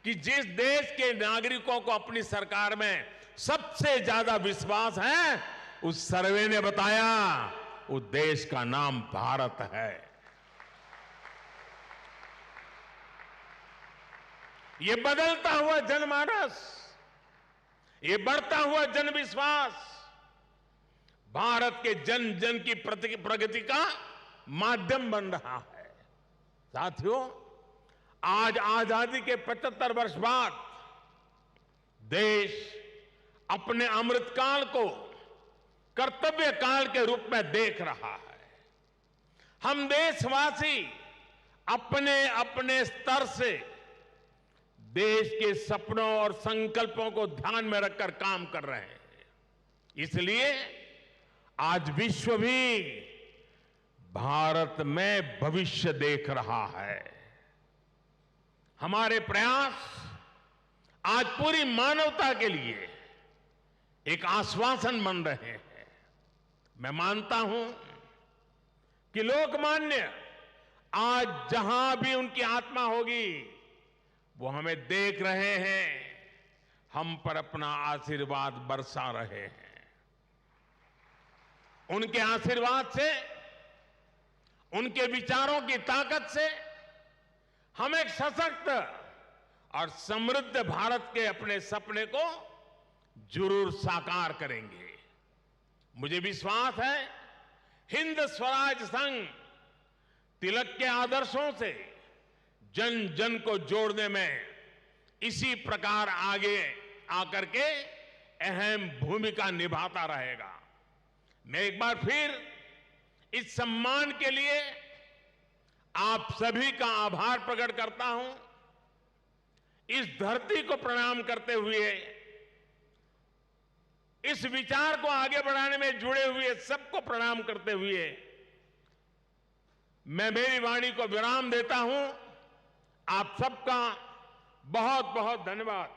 I: कि जिस देश के नागरिकों को अपनी सरकार में सबसे ज्यादा विश्वास है, उस सर्वे ने बताया उस देश का नाम भारत है। ये बदलता हुआ जनमानस, ये बढ़ता हुआ जनविश्वास भारत के जन जन की प्रगति का माध्यम बन रहा है। साथियों, आज आजादी के 75 वर्ष बाद देश अपने अमृतकाल को कर्तव्य काल के रूप में देख रहा है। हम देशवासी अपने अपने स्तर से देश के सपनों और संकल्पों को ध्यान में रखकर काम कर रहे हैं। इसलिए आज विश्व भी भारत में भविष्य देख रहा है। हमारे प्रयास आज पूरी मानवता के लिए एक आश्वासन बन रहे हैं। मैं मानता हूं कि लोकमान्य आज जहां भी उनकी आत्मा होगी वो हमें देख रहे हैं, हम पर अपना आशीर्वाद बरसा रहे हैं। उनके आशीर्वाद से, उनके विचारों की ताकत से हम एक सशक्त और समृद्ध भारत के अपने सपने को जरूर साकार करेंगे। मुझे विश्वास है हिंद स्वराज संघ तिलक के आदर्शों से जन जन को जोड़ने में इसी प्रकार आगे आकर के अहम भूमिका निभाता रहेगा। मैं एक बार फिर इस सम्मान के लिए आप सभी का आभार प्रकट करता हूं। इस धरती को प्रणाम करते हुए, इस विचार को आगे बढ़ाने में जुड़े हुए सबको प्रणाम करते हुए मैं मेरी वाणी को विराम देता हूं। आप सबका बहुत बहुत धन्यवाद।